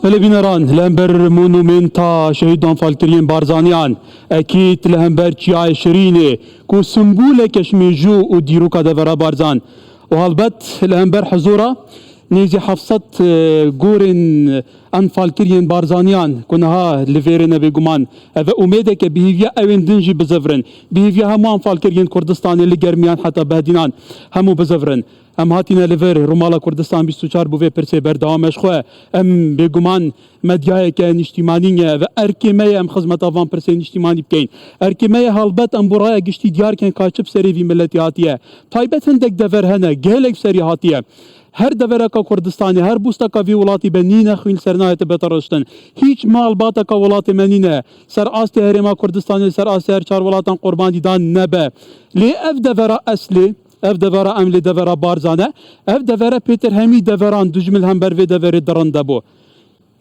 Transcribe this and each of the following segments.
هلا بینران لهمبر مونومنتا شهیدان فالکرین بارزانیان اکید لهمبر چیای شرینه کو سمبول کشمیجو و دیروکا دورا بارزان و البت لهمبر حضورا نيزي حفصت جورن أنفال كريان بارزانيان كنها لفيرنا بيجمان هذا أميدك بهيفيا أوين دنجي بزفرن بهيفيا هم أنفال كريان كردستان اللي جرميان حتى بهدينان همو بزفرن ام هاتینا لور رومالا کردستان 24 بوی پرسه بردوامش خو ام بگمان مدیای که اجتماعیه و ارکیمه ام خدمت آوان پرسه اجتماعی بکین ارکیمه حالبت ام برای گشتی دیار کن کاچب سری وی ملتی هاتیه تایبت هندک دور هنه گهلک سری هاتیه هر دورا کا کردستانی هر بوستا کا وی ولاتی بنینه خوین سرنایت بترشتن هیچ مال باتا کا ولاتی منینه سر آست هرما کردستانی سر آست هر چار ولاتان قربان دیدان نبه لی اف دورا اصلی اف دورا املی دورا بارزانه اف دورا پیتر همی دوران دجمل هم بر وی دوری درنده بو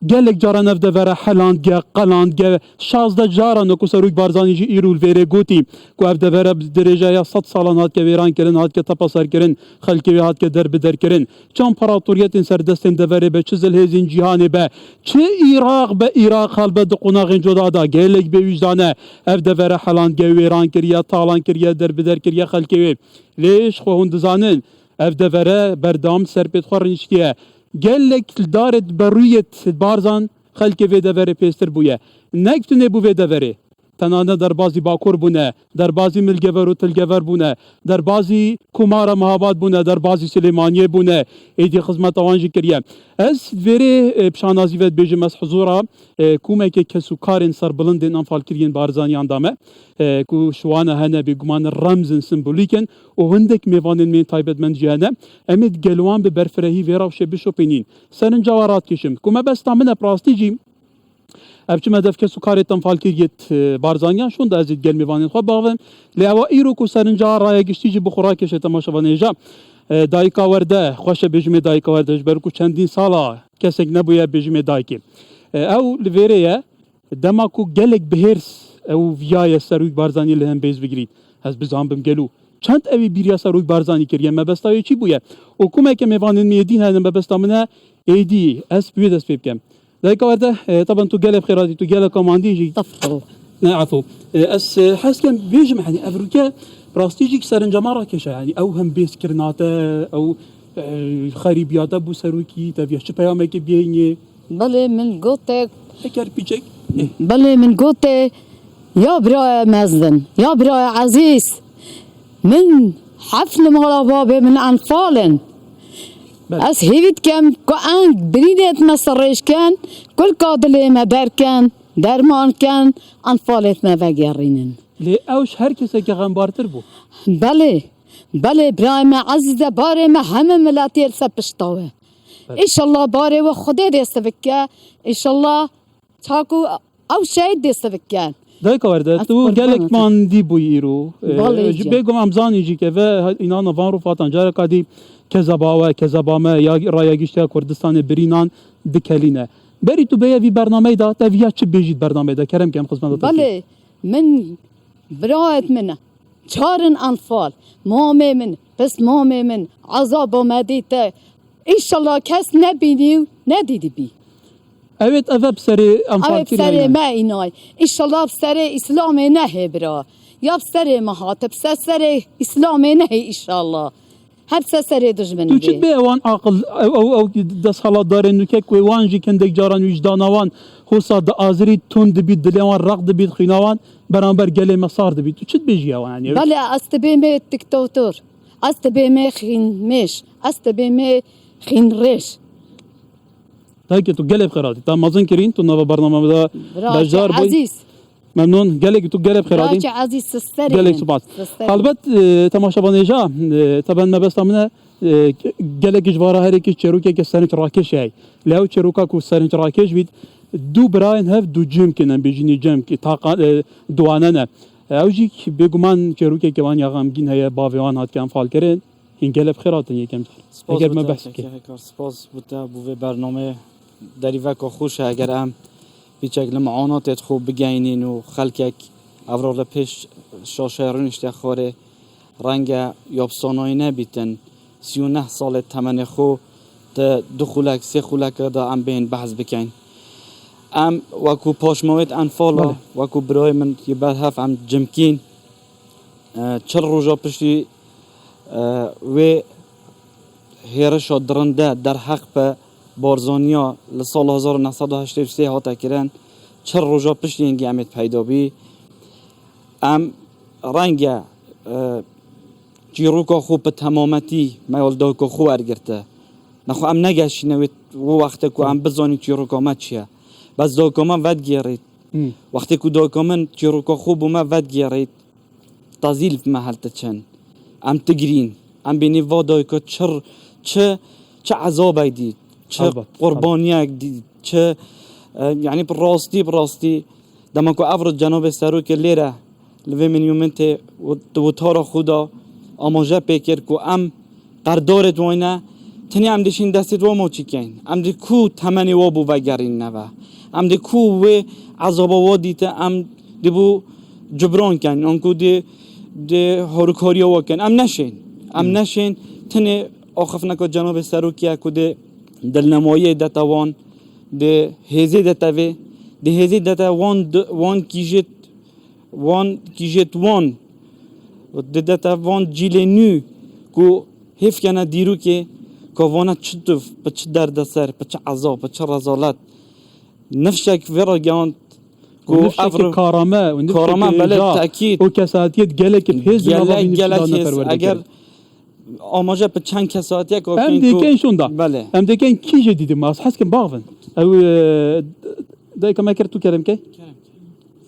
گلک جاران اف دورا حلاند گه قلاند گه 16 جاران کو سروک بارزانی جی ایرول ویره گوتی کو اف دورا درجه یا 100 سالان هات که ویران کرن هات که تپاسر کرن خلکی هات که در بدر کرن چون امپراتوریت سر دستن دوری به چزل هزین جهان به چه عراق به عراق حال به قناغ جدا دا گلک به وجدانه اف دورا حلاند گه ویران کریه تالان کریه در بدر کریه خلکی ليش خو هون دزانن اف دفره بردام سرپت خورنشتیه گلک دارت برویت بارزان خلک وی دفره پیستر بویه نکتونه بو وی دفره تنانه در بازی باکور بونه در بازی ملگور و تلگور بونه در بازی کمار مهاباد بونه در بازی سلیمانیه بونه ایدی خدمت آوانجی کریه از ویره پشانازی ود بیجم از حضورا کومه که کسو کارن سر بلندن انفال کرین بارزانیان دامه کو شوانه هنه بگمان رمزن سمبولیکن و هندک میوانن من تایبت من جهنه امید گلوان به برفرهی ویرا و شبشو پینین سرن جوارات کشم کومه بس تامنه پراستیجیم ابچم هدف که سکارتان فالکیت بارزانیان شون دازید گل میوانین خو باغم لیوا ایرو کو سرنجا رای گشتیجی بخورا کشه تماشا ونیجا دایکا ورده خوش بجمی دایکا ورده برکو چندین سالا کسک نبویا بجمی دایکی او لویریه دماکو گلک بهرس او ویای سروک بارزانی لهم بیز بگیرید از بزام بم گلو چند اوی بیریا سروک بارزانی کریه مبستای چی بویه حکومت که میوانین میدین هنم مبستامنه ایدی اس بی دست بکم دایکا ورده طبعا تو گله بخیراتی تو گله کماندی جی طفو نه عفو اس حس كان بيجم يعني افريكا براستيجيك سرنجما راكشة يعني او هم بيس كرناتا او خريبياتا بو سروكي تبي شو بيامك بيني بله من قوتك فكر بيجك بله من قوتي يا براي مزدن يا براي عزيز من حفل مغلبابي من أنفالن از هیوید کم که انگ بریدت مسرش کن کل کادلی ما برکن درمان کن انفالت ما وگرینن لی اوش هر کسی که غنبارتر بو بله بله برای ما عزیزه باره ما همه ملاتی السه پشتاوه ایشالله باره و خدا دست بکن ایشالله تاکو او شاید دست بکن دایکا ورده تو گلک ماندی بو ایرو بگم امزانی جی که و اینا نوان رو فاتن جاره کادی کذابامه یا رای گشته کردستان برینان دکلینه بری تو بیا وی برنامه دا تاویا چه بیجید برنامه دا کرم کم خدمت بله من برایت منه چارن انفال مامه من بس مامه من عذاب آمدیته ایشالله کس نبینی ندیدی بی evet evet بسری انفال evet بسری ما اینای ایشالله بسری اسلام نه برا یا بسری مهاتب بسری اسلام نه ایشالله هر سری دشمنی تو چی به وان عقل او دست حالات داره نوکه که وان جی کندک جاران وجدان وان خصوصا د آزری تند بید دلیوان رقد بید خینوان برانبر گله مسار بید تو چی بیجی وان یعنی بله است بیم دیکتاتور است بیم خین مش است بیم خین رش تاکه تو گله بخیراتی تا مازن کرین تو نو برنامه دا بجار عزیز ممنون گله تو گله بخیراتی راجع عزیز سستری گله سپاس البته تماشابانیجا طبعا ما بس تامنه گله جواره هر کی چروکه که سرنج راکش ای لو چروکا کو سرنج راکش بید دو براین هف دو جیم کنن بیجینی جیم کی طاقه دواننه اوجی بگومان چروک که وان یاغم گین هیا باویان هات کم فال کرد این گلب خیراتن یکم اگر ما بحث که سپاس بوده بو برنامه دریوه که خوشه اگر هم بیچک لمعانات خوب بگینین و خلکک افراد پیش شاشرونش تخوره رنگ یابسانایی نبیتن 39 سال تمن خو تا دو خولک سه خولک دا ام بین بحث بکن ام وکو پاشماویت انفالا وکو برای من یه برهف ام جمکین چل روزا پشتی و هیرش درنده در حق به بارزانیا لسال 1983 هاتا کرن چل روزا پشتی اینگی امید پیدا بی ام رنگ جیروکا خوب به تمامتی میال داکا خو ارگرته نخو ام نگشی نوید و وقتی که ام بزانی جیروکا ما چیه بس داکا ما ود گیرید وقتی که داکا من جیروکا خوب ما ود گیرید تازیل في محلت چن ام تگرین ام بینی و داکا چه عذاب دید چه قربانی دید چه یعنی براستی دمکو افراد جناب سروک لیره لوی من یومنت و تارا خدا آماجه پیکر کو ام قردارت واینا تنی ام دشین دستت و ما چیکین ام دی کو تمنی و بو وگرین نوا ام دی کو و عذاب و دیت ام دی بو جبران کن انکو دی هاروکاری و کن ام نشین تنی آخف نکو جناب سروکیه کو دی دلنمایی دتوان دی هزی دتوی دی هزی دتا وان کیجت وان و دتا وان جیل نو کو هیف کنه دیرو که وانا چطف بچ درد سر بچ عذاب بچ رزالت نفشک ورا گاند کو افر کارامه بله تاکید او کساتیت گله که پیز اگر آماجه به چند کساتیه که هم دیگه شوندا بله هم دیگه کی جدیدیم از حس که باغن او دای کما کرد تو کرم که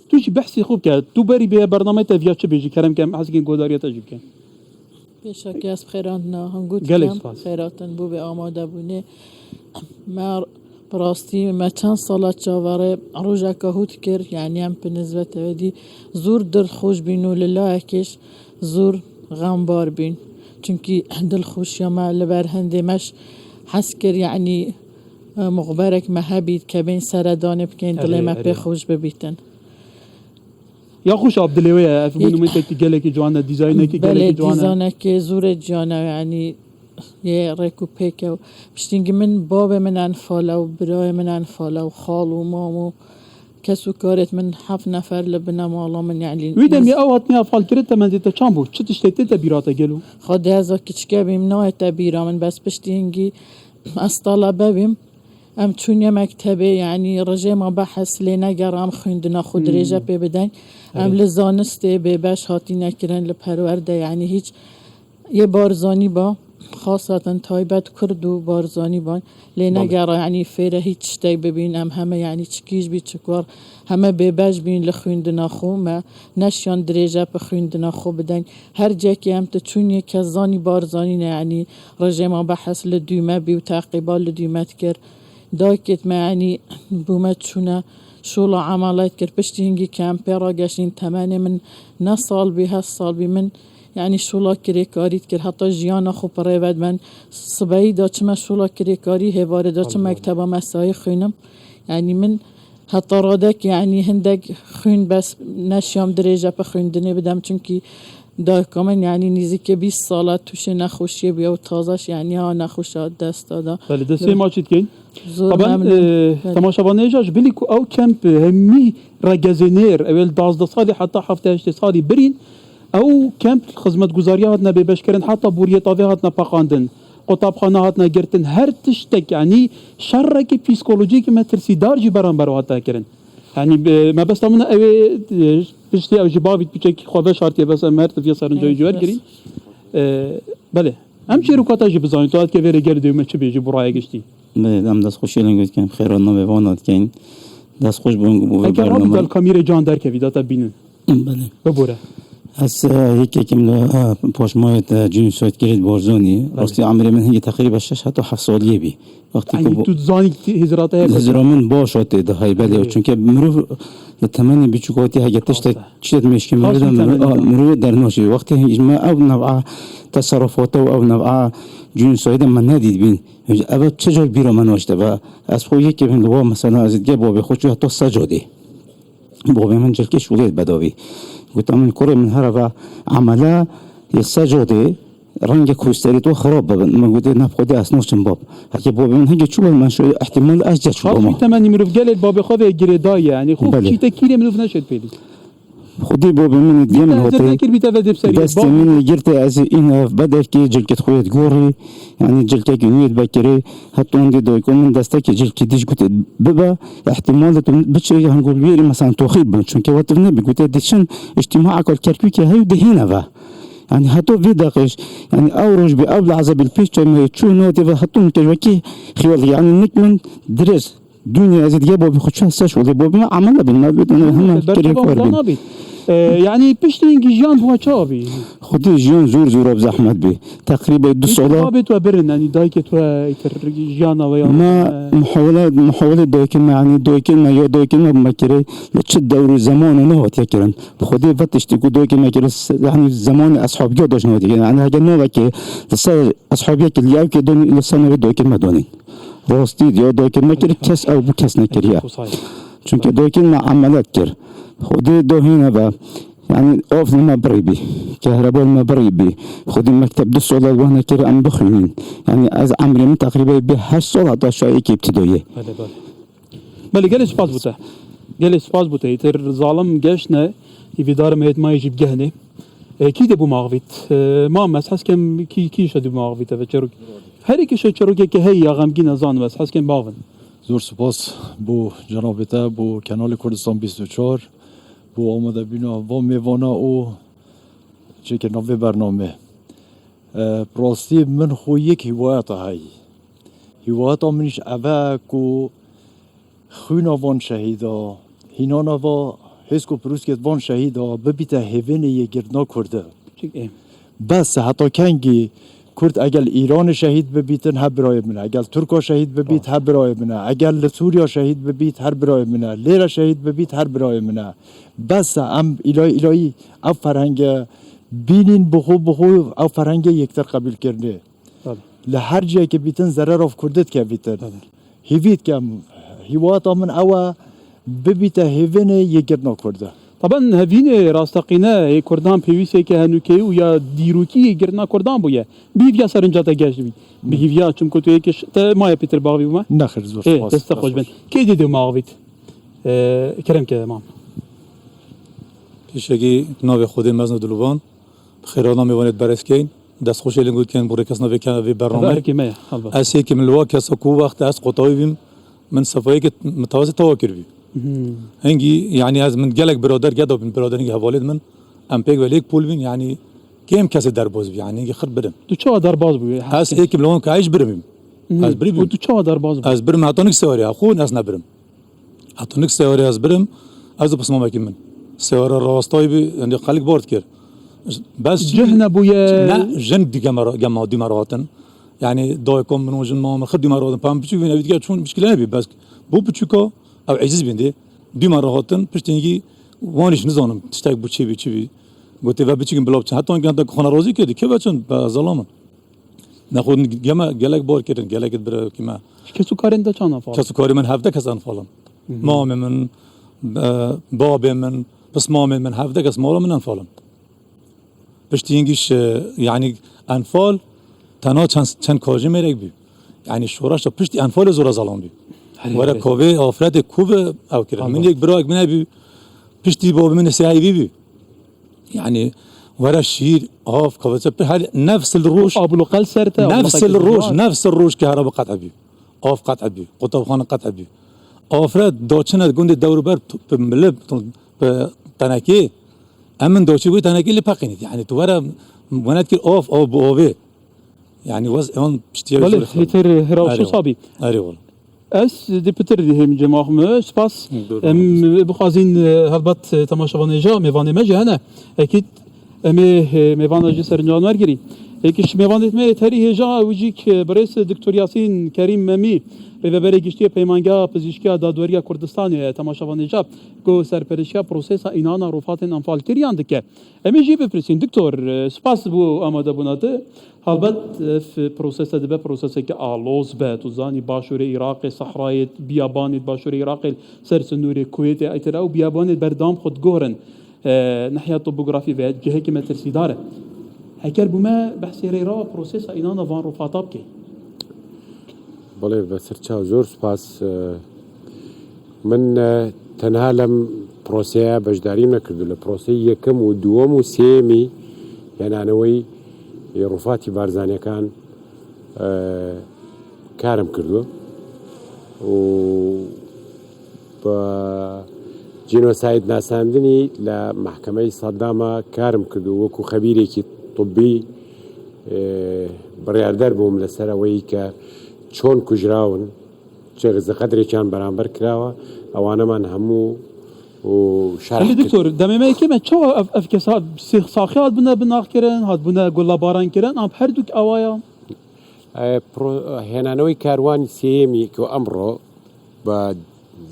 تو چی بحثی خوب کرد تو بری به برنامه تاویا چه بیجی کرم که حس که گوداریه تجربه کن بشک از خیران نه هم گوت خیراتن بو به آماده بونه ما براستی ما چند سالات جاوره روزا کهوت کرد یعنی هم به نسبت ودی زور دل خوش بینو لله کش زور غمبار بین چونکی دل خوش یا ما لبر هنده مش حس کر یعنی مغبرک مهبید که بین سردانه بکن دل ما به خوش ببیتن یا خوش عبدالویه افمونو منتی گله که جوانه دیزاینه که گله که جوانه دیزاینه که زور جانه یعنی یه ریکو پیکه پشتینگی من باب من انفاله و برای من انفاله و خال و مام و کسو کارت من 7 نفر لبنم والا من یعنی ویدم یا اوات نیا فال کرد من دیتا چند بود چه تشتیتی تا بیراتا گلو خود ازا کچکه بیم نای تا بیرا من بس پشتینگی از طلبه بیم ام چون یه مکتبه یعنی رجه ما بحث لی نگرم خوندنا خود رجه پی بدن ام لزانسته به بش هاتی نکرن لپرورده یعنی هیچ یه بارزانی با خاصتا تایبت کرد و بارزانی بان لی نگره یعنی فیره هیچ شتی ببینم همه یعنی چکیش بی چکوار همه به بش بین لخوندنا خو ما نشیان درجه په خوندنا خو بدن هر جا که هم چون یک کزانی بارزانی نه یعنی رجه ما بحث لدومه بی و تعقیبال لدومت کرد داکت ما یعنی بومت چونه شولا عملات کرد پشتی هنگی کمپیرا گشتین تمنی من نه سال بی هست سال بی من یعنی شولا کری کاریت کرد حتی جیانا خوب ریود من صبحی دا چما شولا کری کاری هواره دا چما مکتبا مسایی خونم یعنی من حتی رادک یعنی هندک خون بس نشیام درجه پا خوندنه بدم چونکی دا کامن یعنی نیزی که 20 سالت توش نخوشیه بیا و تازش یعنی ها نخوشات دست دادا بله دسته ما چید کن طبعا تماشاوانه جاش بلی که او کمپ همی رگزنیر اول 12 سالی حتی 7 سالی برین او کمپ خدمت گزاری هاتنا ببش کردن حتی بوریه تاوی هاتنا پاقاندن قطابخانه هاتنا گرتن هر تشتک یعنی شرک پیسکولوژیک مترسی دارجی برانبر هاتنا کردن یعنی ما بس تمنا اوی پشتی او جباوی پیچک خواه شارتی بس مرد فی سرنجای جوار گری بله همچی رو کاتا جی بزانی تو هات که ویره گرده و چه بیجی برای گشتی بله دم دست خوشی لنگوید کن خیران نوی وانات کن دست خوش بونگو بو اگر رابط دل کامیر جان در که ویداتا بینن بله ببوره از یکی که من پاشمایت جون سویت کرد بارزانی راستی عمری من هی تقریبا 6 حتی 7 سالیه بی وقتی يعني که تو زاني هزرات هزرامن باشه ده های بده چون که مرو تمنی بیچوکاتی هایی تشت چیت میشه مرو در ناشی وقتی اجماع او نوع تصرفات او نوع جون سویت من ندید بین اول چجور بیرا من واشته و از خو یکی من لوا مثلا از دیگه باب خود حتی سجاده باب من جلکش ولید بداوی گفتم من کار من هر و عمله یه سجاده رنگ کوستری تو خراب ببن ما گفت نبخوده اسناشم باب هرکی باب من هنگی چوب من شو احتمال اشجع شو خاص ما تمني مروف قال باب خوفه جريداي يعني خو بله. شي تكيله مروف نشد بيلي خودی باب من دیم هذا هوته ذكر بتفادي بسري دست من گرت از این بدر کی جلکت خویت گوری یعنی جلکت گویت بکری حتی اون دی دوی من دسته کی جلکی دیش گفت ببا احتمال تو بچه هنقول بیری مثلا توخید بن چون که وقت نبی گفت دیشن اجتماع کل کرکی که هی دهینه و يعني هاتو في دقيش يعني أوروج بأول عزب البيش ما يتشو نوتي فهاتون كجوكي خيال يعني نكمن درس دنيا أزيد جابوا بيخشها ساش ولا بوبنا عملنا بالنابد أنا هم كريم كوربين يعني بشتين جيان هو شابي خدي جيان زور بزحمت بي تقريبا 2 صلاة رابط وبرن يعني دايكت وجيانا ويا ما محاولة دوكلمة يعني دوكلمة بمكري لتشد دور الزمان ونوت يكرن خدي فتش تقول دوكلمة كري يعني الزمان أصحاب جا دوش نوت يعني هذا نوع كي لسه أصحاب يك اللي ياك دون لسه نوع دوكلمة دونين راستي ديا دوكلمة كري كاس أو بكاس نكريا چونك دوكلمة عملت كر خدي دو هنا با يعني اوف ما بريبي كهرباء ما بريبي خدي مكتب 2 سال وانا كري ام بخوين يعني از عمري من تقريبا ب 8 سال حتى شويه كي ابتدائيه بله قال سپاس بوده يتر ظالم جشنا يفيدار مهد ما يجيب جهنه كي دبو ماغفيت ما مسحس كم كي شدو ماغفيت فچروك هر کی شچروك که هي غمگین زان مسحس كم باون زور سپاس بو جناب تا بو کانال کردستان 24 بو آماده بینا و میوانا او چه که نوی برنامه پراستی من خو یک هوایت های هوایت منش اوه کو خوینا وان شهیدا هینانا و حس کو پروس که وان شهیدا ببیته هیوین یه گردنا کرده بس حتی کنگی کرد اگر ایران شهید ببیتن هر برای منه اگر ترکا شهید ببیت هر برای منه اگر سوریا شهید ببیت هر برای منه لیره شهید ببیت هر برای منه بس ام الهی او فرهنگ بینین بخو او فرهنگ یکتر قبول کرده لهر جایی که بیتن ضرر اف کردت که بیتن هیوید که هیوات من او ببیته هیوین یکر نکرده طبعا هفين راستقينا كردان بيويسي كهنوكي ويا ديروكي جرنا كردان بويا بيفيا سرنجاتا جاش بي بيفيا چم كنتو يكش ما بيتر باغي وما نخر زور ايه تستخوش بن كي ديدو ماغفيت كرم كده مام پیشگی ناو خود مزن دلوان خیرانا میوانید برسکین دست خوش لنگود کن بوری کس ناوی کن وی برنامه اسی که من لوا کس کو وقت از قطعی بیم من صفایی که متوسط تواکر بیم هنگی یعنی از من گلک برادر گدا بین برادرینگ حوالید من ام پیک ولیک پول بین یعنی کیم کسی در باز بی یعنی خرد برم تو چه در باز بی از یک ملون که عیش برم از بریم تو چه در باز بی از برم هاتونک سواری خون از نبرم هاتونک سواری از برم از پس ما من سوار راستای بی یعنی خالق بارد کرد بس جهنه بویا نه جن دیگه جمع دی مراتن یعنی دای کم منو جن ما خد دی مراتن پام بچو بینه دیگه چون مشکل نبی بس بو بچوکا او عزیز بینده دی مراتن پشتینگی وانش نزانم تشتاق بو چی بی گفته و بچگیم بلاب چه حتی اینکه خانه رازی کردی که بچن با ظلامن نخود گلک بار کردن گلک بر کی ما کسو کارن دا چانا فال کسو کاری من هفته کسان فالم مام من باب من بس مام من هفته کس مال من انفالم پشتینگیش یعنی انفال تنها چند کاجی میرک بی یعنی شورش پشتی انفال زور ظلام بی ورا کوه آفراد کوه او کرد من یک براک من بی پشتی باب من سعی بی يعني ورا الشير اوف كوزه نفس الروش ابو قل سرته نفس الروش كهرباء قطع بي اوف قطع بي قطب خانه قطع بي افراد دوچنه گوند دور بر ملب تناكي امن دوچي گوي تناكي اللي باقينت يعني تو ورا ونات كي اوف او بوفي يعني وز اون بشتي ولا هيتر هراوشو صابي اري والله اس دي بتر دي هم جماعه سباس بخازين هلبت تماشا فانيجا مي فاني ماجي هنا اكيد امي ميفانا جي سرنجان ورگری یکیش میواند می تری هجا وجیک برئیس دکتر یاسین کریم ممی به بره گشتی پیمانگا پزشکی دادوری کردستان تماشاوان جاب کو سرپرشیا پروسس اینانا رفات انفال کریان دکه امی جی بپرسین دکتر سپاس بو آماده بوناته البت في بروسس دبه بروسس که آلوز به تو زانی باشور عراق صحرای بیابان باشور عراق سرسنور کویت ایترا و بیابان بردام خود گورن ناحيه الطبوغرافي في جهه كما ترسيداره هكر بما بحث ريرا بروسيس اينانا فان رفاطاب كي بله بسرچاو زور سپاس من تنها لم بروسيا بجداري نكردو لبروسي يكم و دوم و سيمي يعني انوي رفاتي بارزاني كان كارم كردو و جینۆساید ناساندنی لە محکەمەی سەدداما کارم کردو وەکو خەبیرێکی طبی بڕیاردەر بووم لەسەر ئەوەی کە چۆن کوژراون چه قەدرێکیان بەرامبەر کراوە ئەوانەمان هەموو و شارح دکتۆر دەمەمەی کێمە چاوە ئەف کەسا ساخیات بنە بناغکردن هات بنە گوڵابارانکردن ئەم هەردووک ئەوایە هێنانەوەی کاروانی سێیەمی کە ئەمڕۆ بە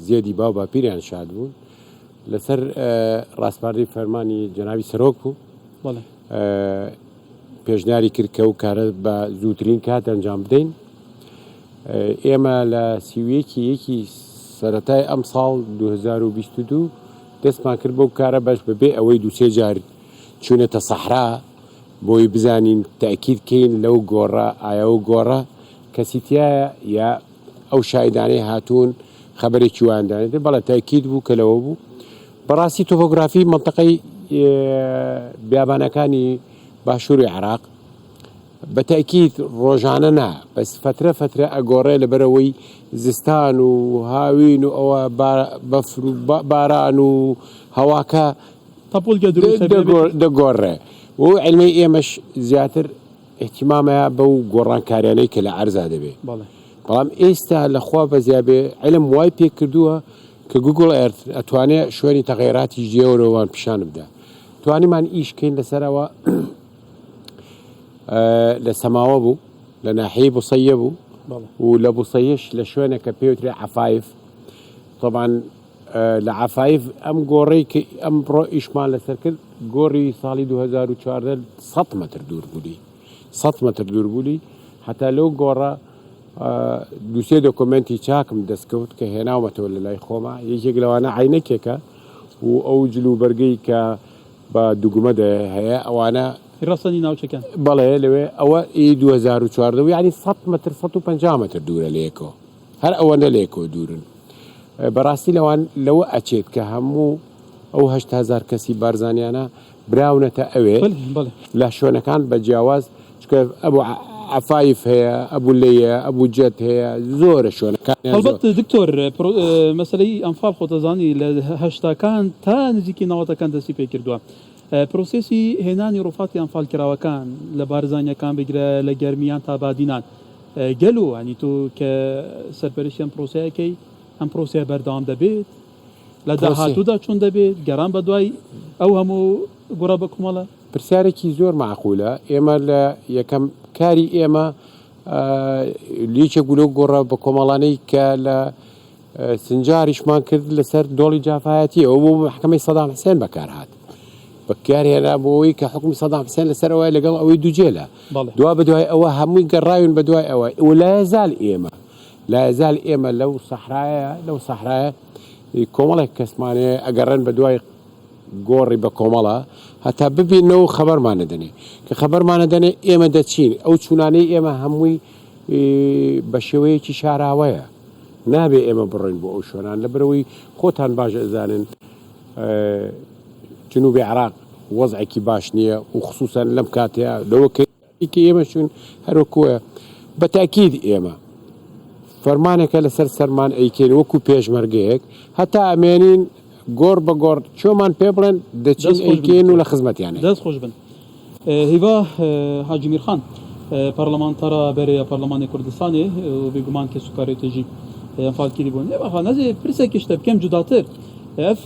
زیێدی باو باپیریان شاد بوون لەسەر ڕاستپاردەی فەرمانی جەنابی سەرۆک بوو پێشنیاری کرد کە ئەو کارە بە زووترین کات ئەنجام بدەین ئێمە لە سیویەکی یەکی سەرەتای ئەم ساڵ 2022 دەستمان کرد بەو کارە بەش بەبێ ئەوەی دووسێ جار چوونەتە سەحرا بۆی بزانین تاکید کەین لەو گۆڕە ئایا و گۆڕە کەسیتیایە یا ئەو شایدانەی هاتوون خبرێکی واندانێت بەڵێ تاکید بوو کە لەوە بوو بەڕاستی تۆپۆگرافی منتەقەی بیابانەکانی باشووری عێراق بە تاکید ڕۆژانە نا بەس فترە ئەگۆڕێ لەبەرەوەی زستان و هاوین و ئەوە بەفر و باران و هەواکە دەگۆڕێ و علمەی ئێمەش زیاتر احتیمامەیە بەو گۆڕانکاریانەی کە لە عەرزا دەبێت بەڵام ئێستا لەخوا بەزیابێ علم وای پێ کردووە کە گوگل ئەرت ئەتوانێت شوێنی تەغیراتی ژێوەرەوەوان پیشان بدە توانیمان ئیشکەین لەسەرەوە لە سەماوە بوو لە ناحیەی بوسەیە بوو و لە بوسەیەش لە شوێنێکە پێوترێ عەفایف طبعاً لە عەفایف ئەم گۆڕەی کە ئەمڕۆ ئیشمان لەسەر کرد گۆڕی ساڵی 2014 100 مەتر دوور بووی 100 مەتر دوور بووی هەتا لەو گۆڕە دووسێ دۆکۆمنتی چاکم دەستکەوت کە هێناومەتەوە لە لای خۆما یەکێک لەوانە عینەکێکە و ئەو جلوبەرگەی کە بە دوگمە هەیە ئەوانە ڕاستنی ناوچەکان بەڵێ لەوێ ئەوە ئی 2014 ینی 100 متر 150 متر دوورە لەیەکەوە هەر ئەوەنە لەیەکەوە دوورن بەڕاستی لەوان لەوە ئەچێت کە هەموو ئەو 8,000 کەسی بارزانیانە براونەتە ئەوێ لە شوێنەکان بە جیاواز چکە ئەبوو عفایف هەیە ئەبوو لەیە ئەبوو جەت هەیە زۆرە شوێنەکان هەڵبەت دکتۆر مەسەلەی ئەنفاڵ خۆتەزانی لە هەشتاکان تا نزیکی ناوەتەکان دەستی پێ کردووە پرۆسێسی هێنانی ڕوفاتی ئەنفاڵکراوەکان لە بارزانیەکان بگرە لە گەرمیان تا بادینان گەلو هەنی تۆ کە سەرپەرشتی ئەم پرۆسەیەکەی ئەم پرۆسەیە بەردەوام دەبێت لە داهاتوودا چۆن دەبێت گەران بە دوای ئەو هەموو گوڕە بە کومەڵە پرسیارێکی زۆر معقولە ئێمە لە یەکەم کاری ئێمە لیچە گولۆ گۆڕە بە کۆمەڵانەی کە لە سنجاریشمان کرد لەسەر دۆڵی جافایەتی ئەو بۆ محکەمەی سەدام حوسێن بەکار هات بەکارهێنا بۆەوەی کە حکمی سەدام حوسێن لەسەر ئەوە لەگەڵ ئەوەی دووجێلە دوا بەدوای ئەوە هەمووی گەڕاوین بەدوای ئەوە و لا یەزال ئێمە لەو سەحرایە کۆمەڵێک کەسمانەیە ئەگەڕێن بەدوای گۆڕی بە کۆمەڵە هەتا ببینەوە خەبەرمانە دەنێ کە خەبەرمانە دەنێ ئێمە دەچین ئەو چوونانەی ئێمە هەمووی بە شێوەیەکی شاراوەیە نابێ ئێمە بڕۆین بۆ ئەو شوێنان لەبەرەوەی خۆتان باش ئەزانن جنوبی عێراق وەزعێکی باش نییە و خصوصەن لەم کاتەیە لەوەکەی ئێمە چون هەروەکوە بە تاکید ئێمە فەرمانێکە لەسەر سەرمان ئەیکەین وەکو پێشمەرگەیەک هەتا ئەمێنین گۆڕ بە گۆڕ چۆمان پێ بڵێن دەچین ئەیکەین و لە خزمەتیانە دەست خۆش بن هیوا حاجی میرخان پەرلەمانتەرە بەرەیە پەرلەمانی کوردستانی و بێگومان کە سوکارێتێژی ئەنفاڵکردی بوون ێبەخا نەزێ پرسێکی شتە بکەم جوداتر ئەف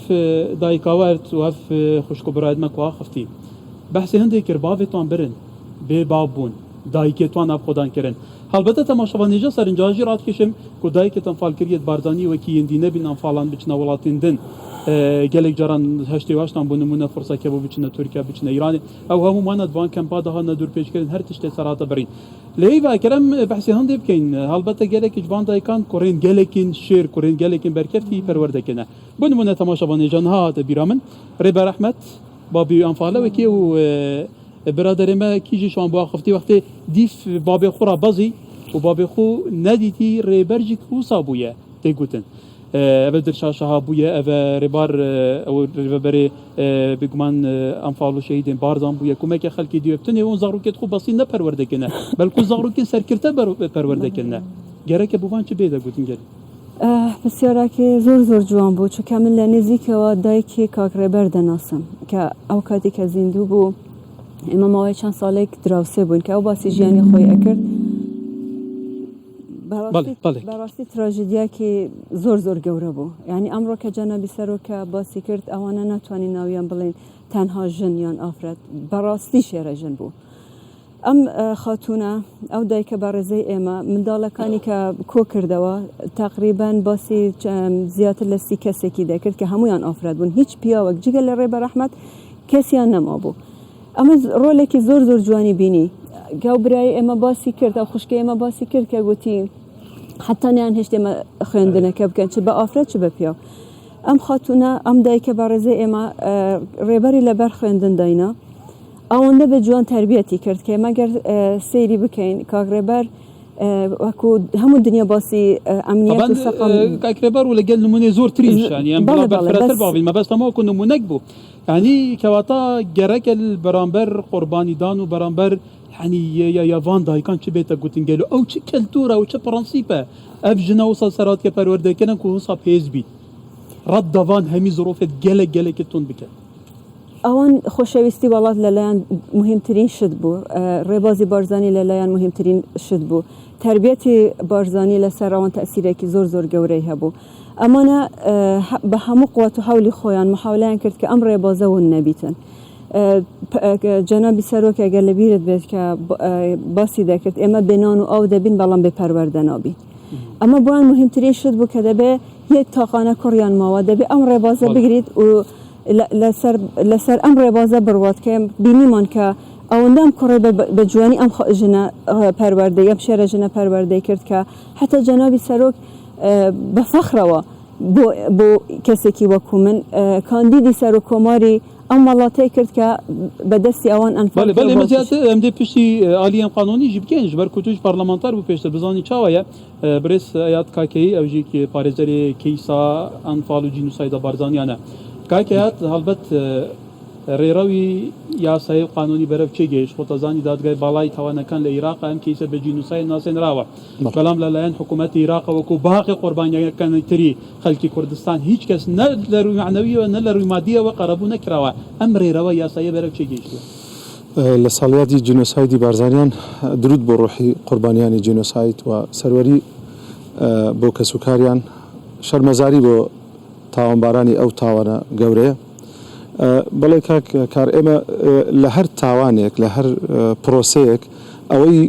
دایکاوەرد و ئەف خوشک و برایدمە کوا خفتی بحثی هندێک کرد باوێتان برن بێ باو بوون دایکێتوان ئەبخۆدان کردن هەڵبەتە تەماشەوانێژە سەرنجاژی ڕاتکێشم کو دایکێتان فالکردیت بارزانی وەکی هێندی نەبین ئەمفاڵان بچنە وڵاتین دن gelek caran heştê baştan bu numune fırsatke bu biçine Türkiye biçine İran'ı ev hemû mana divan kempa daha ne dur pêşkirin her tiştê serata birîn lê ve kerem behsê hindê bikeyn helbete gelek civan daykan kurên gelekîn şêr kurên gelekîn berkeftî perwerdekine bu numune temaşavanêjan hate bîra min Rêber Ehmed babî enfale wekî û biraderê me kî jî şan bu axaftî wextê dîf babê xwe ra bazî û babê xwe nedîtî rêber jî wisa bûye tê gotin ev dirşaşaha bûye ev rêbar ew rêveberê bigman enfal û şehîdên barzan bûye ku meke xelkê diye tinê û zarokê xwe basî ne perwerdekine belkû zarokên serkirte perwerdekine gerek e bûvan çi bê de gotin gelin Pisyareke zor zor ciwan bû çuka min li nêzîkewa dayekê kakrêber de nasim ke ew katê ke zîndû bû ême mawê çend salek dirawsê bûn ke ew basî jiyanê xwe yê ekird berastî trajediyekê zor zor gewre bû yanî emroke Cenabî Serokê basî kird ewane netwanî nawiyan bilên tenha jin yan afret berastî şêre jin bû em xatûne ew dayike berêzey ême mindalekanî ke ko kirdewe teqrîben basî ziyatir li 30 kesekî de kird ke hemûyan afret bûn hiç piyawek cî gelê Rêber Ehmed kesiyan nemabû em rolekî zor zor ciwanî bînî gew birayê ême basî kird ew xuşkê ême basî kird ke gotî heta neyan heştê me xwendineke bikin çi bi afret çi bi piyaw em xatûne em dayike berêzey ême rêberî li ber xwendin dayîna awanda bi ciwan terbiyetî kird ke me ger seyrî bikeyn kakrêber wekû hemû dinya basî emniyet û seqam kakrêber û li gel numûnê zor tirîn yani em bila berfirehtir bavîn me bes tema ku numûnek bû yani kewata gerek el beramber qurbanîdan û beramber yani ya van daykan çi bête gotin gelo ew çi keltûra û çi prensîp e ev jina wisa seratke perwerdekirine ku wisa pêz bî rad davan hemî zirofê gelekê tund bike Awan xoşewîstî welat li layan muhîmtirîn şid bû rêbazî barzanî li layan muhîmtirîn şid bû terbiyetê barzanî li ser awan tesîrekî zor zor gewrey hebû emane bi hemû quwet û hewlî xwe mihaweleyan kird ke em rêbaze hûn nebîtin Cenabî Serok eger li bîret bêt ke basî dekird ême bê nan û av debîn belam bê perwerde nabîn ama bu an muhîmtirîn şid bû ke debe yek taqane kuryan mawe debe em rêbaze bigirît û li ser em rêbaze birwatke bînîman ke awanda em kurê bi ciwanî em jine perwerdeyî em şêre jine perwerdeyî kird ke heta Cenabî Serok bi fexrewa bo kesekî wekû min kandîdî serokkomarî em welatê kird ke bi destî ewan enfal Belê me ziyade em dê piştî aliyên qanûnî jî bikên ji ber ku tu jî parlamenter bû pêştir bizanî çawa ye birêz Hayat Kakeyî ew jî parêzerê Keysa enfal û cînûsayda barzaniyan e Kakey hat helbet rêrewî yasayê qanûnî berev çê gêj xwetezanî dadgehê balayî tawanekan li Îraqa em Keysa bi cînûsayê nasên rawa belam li layan hikûmetê Îraqa wekû bahaqê qurbaniyeken tirî xelkê Kurdistan hiç kes ne li rûyî manewî ve ne li rûyî madî we qerebû nekirawe em rêrewe yasayê berev çê gêjtiye لە ساڵیاتی جینۆسایدی بارزانیان درود بۆ ڕۆحی قوربانیانی جینۆسایت و سەروەری بۆ کەسوکاریان شەرمەزاری بۆ تاوانبارانی ئەو تاوانە گەورەیە بەڵێ کار ئێمە لە هەر تاوانێک لە هەر پرۆسەیەک ئەوەی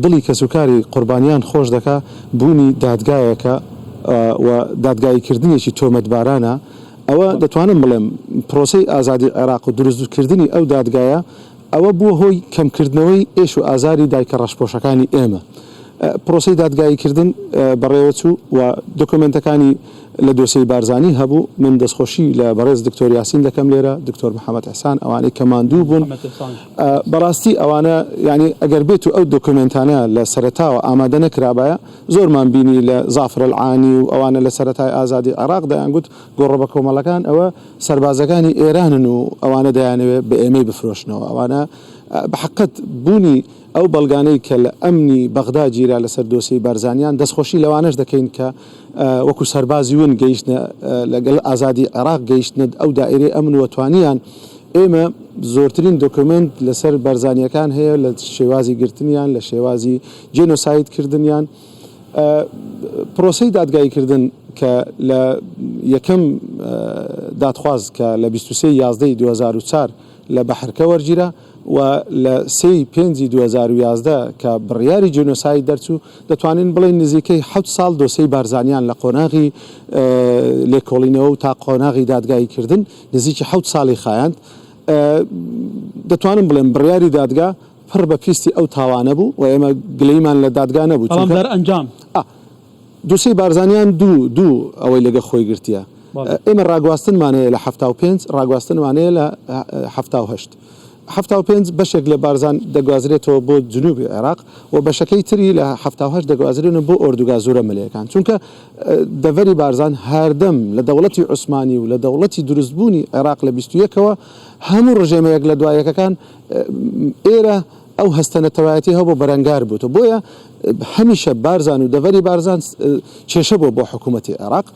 دڵی کەسوکاری قوربانیان خۆش دەکا بوونی دادگایەکە و دادگاییکردنێکی تۆمەتبارانە ئەوە دەتوانم بڵێم پرۆسەی ئازادی عێراق و دروستکردنی ئەو دادگایە ئەوە بووە هۆی کەمکردنەوەی ئێش و ئازاری دایکە ڕەشپۆشەکانی ئێمە پرۆسەی دادگاییکردن بەڕێوەچوو و دۆکومنتەکانی لە دۆسەی بارزانی هەبوو من دەستخۆشی لە بەڕێز دکتۆر یاسین دەکەم لێرە دکتۆر محەممەد ئەحسان ئەوانەی کە ماندوو بوون بەڕاستی ئەوانە ینی ئەگەر بێت و ئەو دۆکومنتانە لە سەرەتاوە ئامادە نەکرابایە زۆرمان بینی لە زافر العانی و ئەوانە لە سەرەتای ئازادی عێراق دەیانگوت گۆڕە بە کۆمەڵەکان ئەوە سەربازەکانی ئێرانن و ئەوانە دەیانەوێت بە ئێمەی بفرۆشنەوە ئەوانە بەحقت بوونی ئەو بەڵگانەی کە لە ئەمنی بەغدا گیرا لەسەر دۆسەی بارزانیان دەستخۆشی لەوانش دەکەین کە وەکو سەربازی ون گەیشتە لەگەڵ ئازادی عێراق گەیشتنە ئەو دائیرەی ئەمن وەتوانیان ئێمە زۆرترین دۆکومنت لەسەر بارزانیەکان هەیە لە شێوازی گرتنیان لە شێوازی جێنۆسایدکردنیان پرۆسەی دادگاییکردن کە لە یەکەم دادخواز کە لە 23 یازدەی 2004 لە بەحرکە وەرگیرە و لە 2011 کە بڕیاری جێنۆساید دەرچوو دەتوانین بڵێن نزیکەی 7 ساڵ دۆسەی بارزانیان لە قۆناغی لێکۆڵینەوە و تا قۆناغی دادگاییکردن نزیکی 7 ساڵی خایاند دەتوانم بڵێن بڕیاری دادگا پڕ بە پیستی ئەو تاوانە بوو و ئێمە گلەیمان لە دادگا نەبوو ئەنجام دووسەی بارزانیان دوو ئەوەی لەگە خۆی گرتیە ئێمە ڕاگواستنمانەیە لە 75 ڕاگواستنمانەیە لە 78 75 بەشێک لە بارزان دەگوازرێتەوە بۆ جنوبی عێراق و بەشەکەی تری لە 78 دەگوازرێنە بۆ ئۆردوگازورە ملەکان چونکە دەڤەری بارزان هەردەم لە دەوڵەتی عوسمانی و لە دەوڵەتی دروستبوونی عێراق لە 21ەوە هەموو ڕژێمەیەک لە دوایەکەکان ئێرە ئەو هەستەنەتەوایەتی هەبوو بەرەنگار بووتە بۆیە هەمیشە بارزان و دەڤەری بارزان کێشە بۆ حکوومەتی عێراق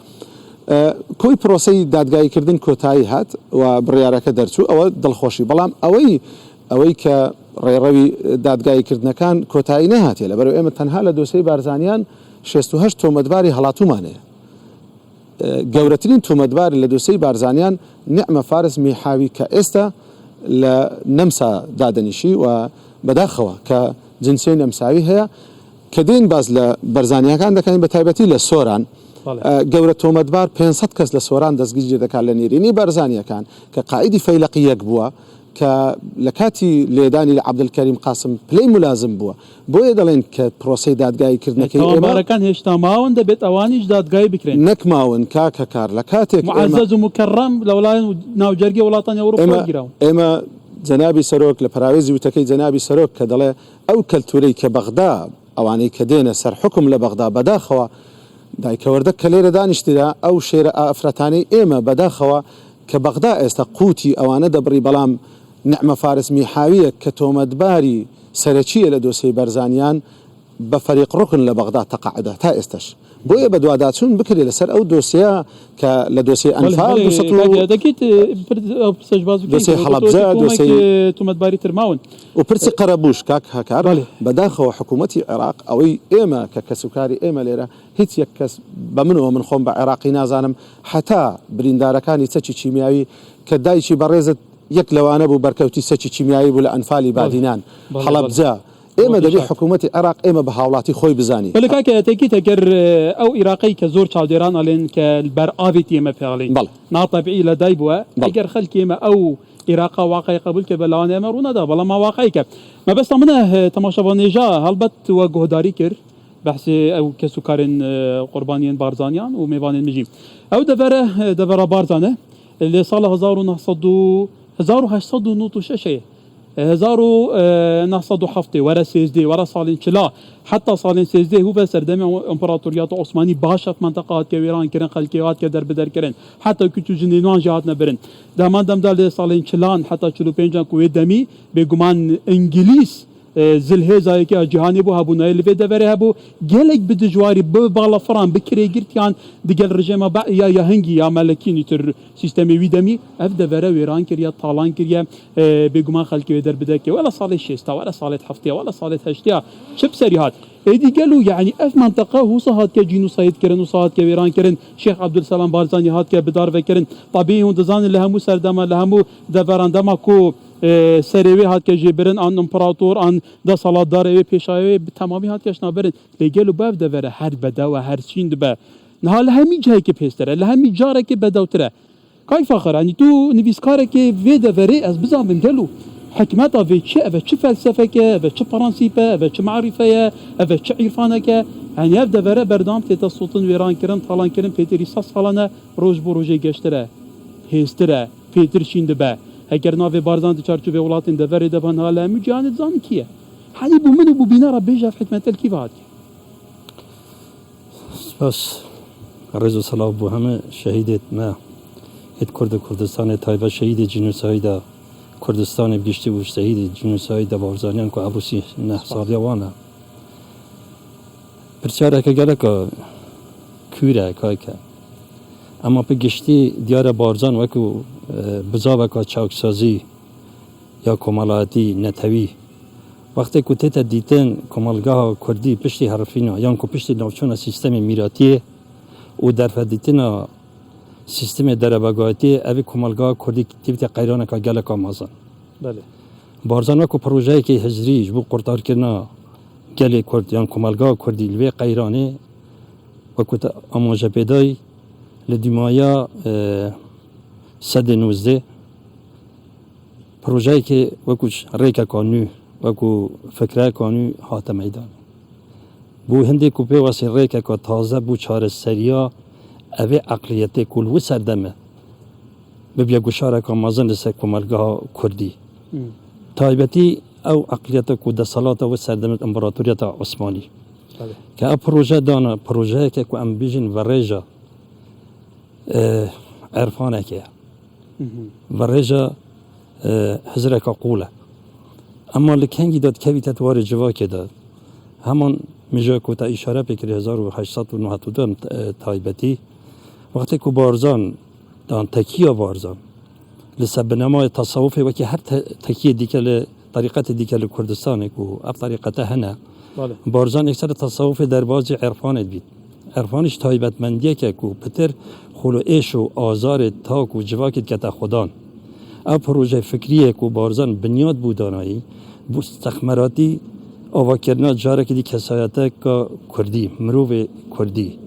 کۆی پرۆسەی دادگاییکردن کۆتایی هات و بڕیارەکە دەرچوو ئەوە دڵخۆشی بەڵام ئەوەی کە ڕێڕەوی دادگاییکردنەکان کۆتایی نەهاتێ لەبەرەوە ئێمە تەنها لە دۆسەی بارزانیان 68 تۆمەتباری هەڵاتومانەیە گەورەترین تۆمەتباری لە دۆسەی بارزانیان نیعمە فارس میحاوی کە ئێستا لە نەمسا دادەنیشی و بەداخەوە کە جنسیەی نەمساوی هەیە کە دێن باز لە بەرزانیەکان دەکەین بە تایبەتی لە سۆران گەورە تۆمەتبار 500 کەس لە سۆران دەستگیری دەکات لە نێرینی بارزانیەکان کە قائیدی فەیلقی یەک بووە کە لە کاتی لێدانی لە عەبدولکەریم قاسم پلەی ملازم بووە بۆیە دەڵێن کە پرۆسەی دادگاییکردنەکەی ئێمەکان هێشتا ماون دەبێت ئەوانیش دادگای بکرێن نەک ماون کاکە کار لە کاتێک معزز و مکەڕەم لە وڵایەن ناوجەرگی وڵاتانی ئەوروپا گیراون ئێمە جەنابی سەرۆک لە پراوێزی وتەکەی جەنابی سەرۆک کە دەڵێ ئەو کەلتورەی کە بەغدا ئەوانەی کە دێنە سەر حکم لە بەغدا بەداخەوە دایکەوەردە کە لێرە دانیشتدا ئەو شێرە ئافرەتانەی ئێمە بەداخەوە کە بەغدا ئێستا قوتی ئەوانە دەبڕی بەڵام نیعمە فارس میحاویە کە تۆمەتباری سەرەکیە لە دۆسەی بەرزانیان بە فەریق ڕوکن لە بەغدا تەقاعدە تا ئێستش بۆیە بە دواداچوون بکرێت لەسەر ئەو دۆسیە کە لە دۆسیی ئەنفال دۆسەی هەڵەبجە دۆسەی تۆمەتباری ترماون و پرسی قەرەبوش کاک هەکار بەداخەوە حکوومەتی عێراق ئەوەی ئێمە کە کەسوکاری ئێمە لێرە هیچ یەک کەس بە منەوە من خۆم بە عێراقی نازانم حتا بریندارەکانی چەکی چیمیاوی کە دایکی بەڕێزت یەک لەوانە بوو بەرکەوتی سەکی چیمیایی بوو لە ئەنفالی بادینان هەڵەبجە ئێمە دەبێت حکوومەتی عێراق ئێمە بە هاوڵاتی خۆی بزانی بەلکاکەتێکی تەگەر ئەو عێراقی کە زۆر چاودێران ئەڵێن کە بەرئاوی ئێمە پێڵێن ناتەبیعی لە دای بووە ئەگەر خەلکی ئێمە ئەو عێراقا واقعی قبول کە بەلاوان ئێمە ڕوونەدا بەڵام واقعیکە مەبەستە منە تەماشەبانێژا هەڵبەت وە گۆهداری کرد بەحسێ ئەو کەسوکارن قوربانیان بارزانیان و میوانên مژیم ئەو دەڤەرە بارزانە لە ساڵ 1896 1907 وەرە سێزدە وەرە ساڵین چلا حتا ساڵین سێزدە هو بە سەردەمی ئەمپراتۆریاتە عوسمانی باشە منتەقات کە وێرانکردن خەلکیات کە دەربدەرکردن حتا کوچ و ژنێنوان جهات نەبرن دامان دەمدا لە ساڵین چلان حتا 45 کوێ دەمی بێگومان ئینگلیس زلهێزایەکی جیهانی بوو هەبوونای لەوێ دەبەرێ هەبوو گەلێک بدژواری بە باڵەفران بکرێگرتیان دیگەل ڕژێمە یا هەنگی یا مەلەکینی تر سیستەمی وی دەمی ئەف دەبەرە وێران کردە تاڵان کردە بێگومان خەلکیوێ دەربدەکە وەلا ساڵی شێستا وەلا ساڵێت هەفتەیە وەلا ساڵێت هەشتیا چ بسەری هات دیگەل و یعنی ئەف منتەقە هوسە هات کە جینوسایدکردن و ساعت کە وێرانکردن شێخ عەبدولسەلام بارزانی هات کە بدارڤەکردن تابێ هون دەزانن لە هەموو سەردەما لە هەموو دەڤەرەندەما کۆ سەرێوێ هات کە ژێبرن ئان ئەمپراتۆر ئان دەسەڵاتدارەوێ پێشاوێ تەمامی هات کەشنابرن لێگەل و باف دەڤەرە هەر بەدەوە هەرچین دبە نها لە هەمی جایەکی پێسترە لە هەمی جارێکی بەدەوترە کای فەخرانی تو نویسکارێکی وێ دەڤەرێ ئەس بزانم گەل و حکمەتا vê çi ev çi felsefeke ev çi peransîpe ev çi marîfeye ev çi îrfaneke yani ev devere berdam tête sotin wêrankirin talankirin pêtîrî sas salane roj bo rojê geştire hêztire pêtir şîn dibe eger navê barzan di çarçûvê welatên deverê de van hala hemû cihanê dizanî kî ye henî bû min û bû bînera bêj ev hikmetel kî hat spas rêz û salav bû heme şehîdêt me hêt Kurd Kurdistanê taybet şehîdê cinûsayîda Kurdistanê giştî û şehîdê cinûsayîda barzaniyan ku ebûsî neh saliya wan e pirsiyareke geleka kûr e kayke ema pê giştî diyara barzan wekû bizaveka çaksazî ya komalayetî netewî wextê ku tête dîtin komalgeha Kurdî piştî herfîna yan ku piştî navçûna sîstemê mîratiyê û derfedîtina سیستم دربگاتی اوی کمالگاه کردی تیبت قیرانه که گله کامازن بله بارزان وکو پروژه که هجریج بو قرطار کرنا گل کرد یان کمالگاه کردی لوی قیرانه وکو تا آماجه پیدای لدیمایا 119 پروژه که وکوش ریکا کانو وکو فکره کانو هات میدان بو هندی کوپه واسی ریکا که تازه بو چار سریا اوه اقلیت کل و سردمه ببیا گوشاره که مازن لسه کمالگاه کردی تایبتی او اقلیت کو د صلات و سردمه امپراتوریت عثمانی که ا پروژه دانا پروژه که کو ام بیژن ورجا عرفانه که ورجا حضرت قوله اما لکنگی داد کوی تطوار جوا که داد همان میجا کو تا اشاره بکری 1892 تایبتی وقتی کو بارزان دان تکیه بارزان لسبب نمای تصوف و که هر تکیه دیگه طریقت دیگه کردستان کو اف طریقت هنه بارزان اکثر تصوف در باز عرفان بید عرفانش تایبتمندیه که کو پتر خلو ایش و آزار تاک و جواکت که تا خدان اف پروژه فکریه کو بارزان بنیاد بودانایی بو استخماراتی آوا کردن جاره که دی کسایته که کردی مروو کردی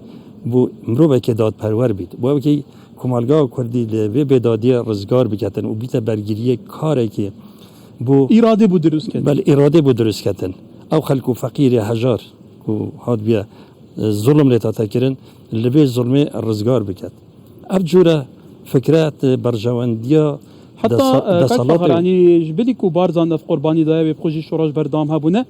بو مروو که داد پرور بید بو که کمالگاه کردی لوی بدادی رزگار بکتن و بیت برگیری کاری که بو اراده بود درست کردن بل اراده بود درست کردن او خلکو فقیر هجار کو هاد بیا ظلم لتا تکرن لوی ظلم رزگار بکت ارجوره فکرات برجواندیا حتی فقر یعنی جبلی کو بارزان اف قربانی دای به خوشی شوراج بردام هبونه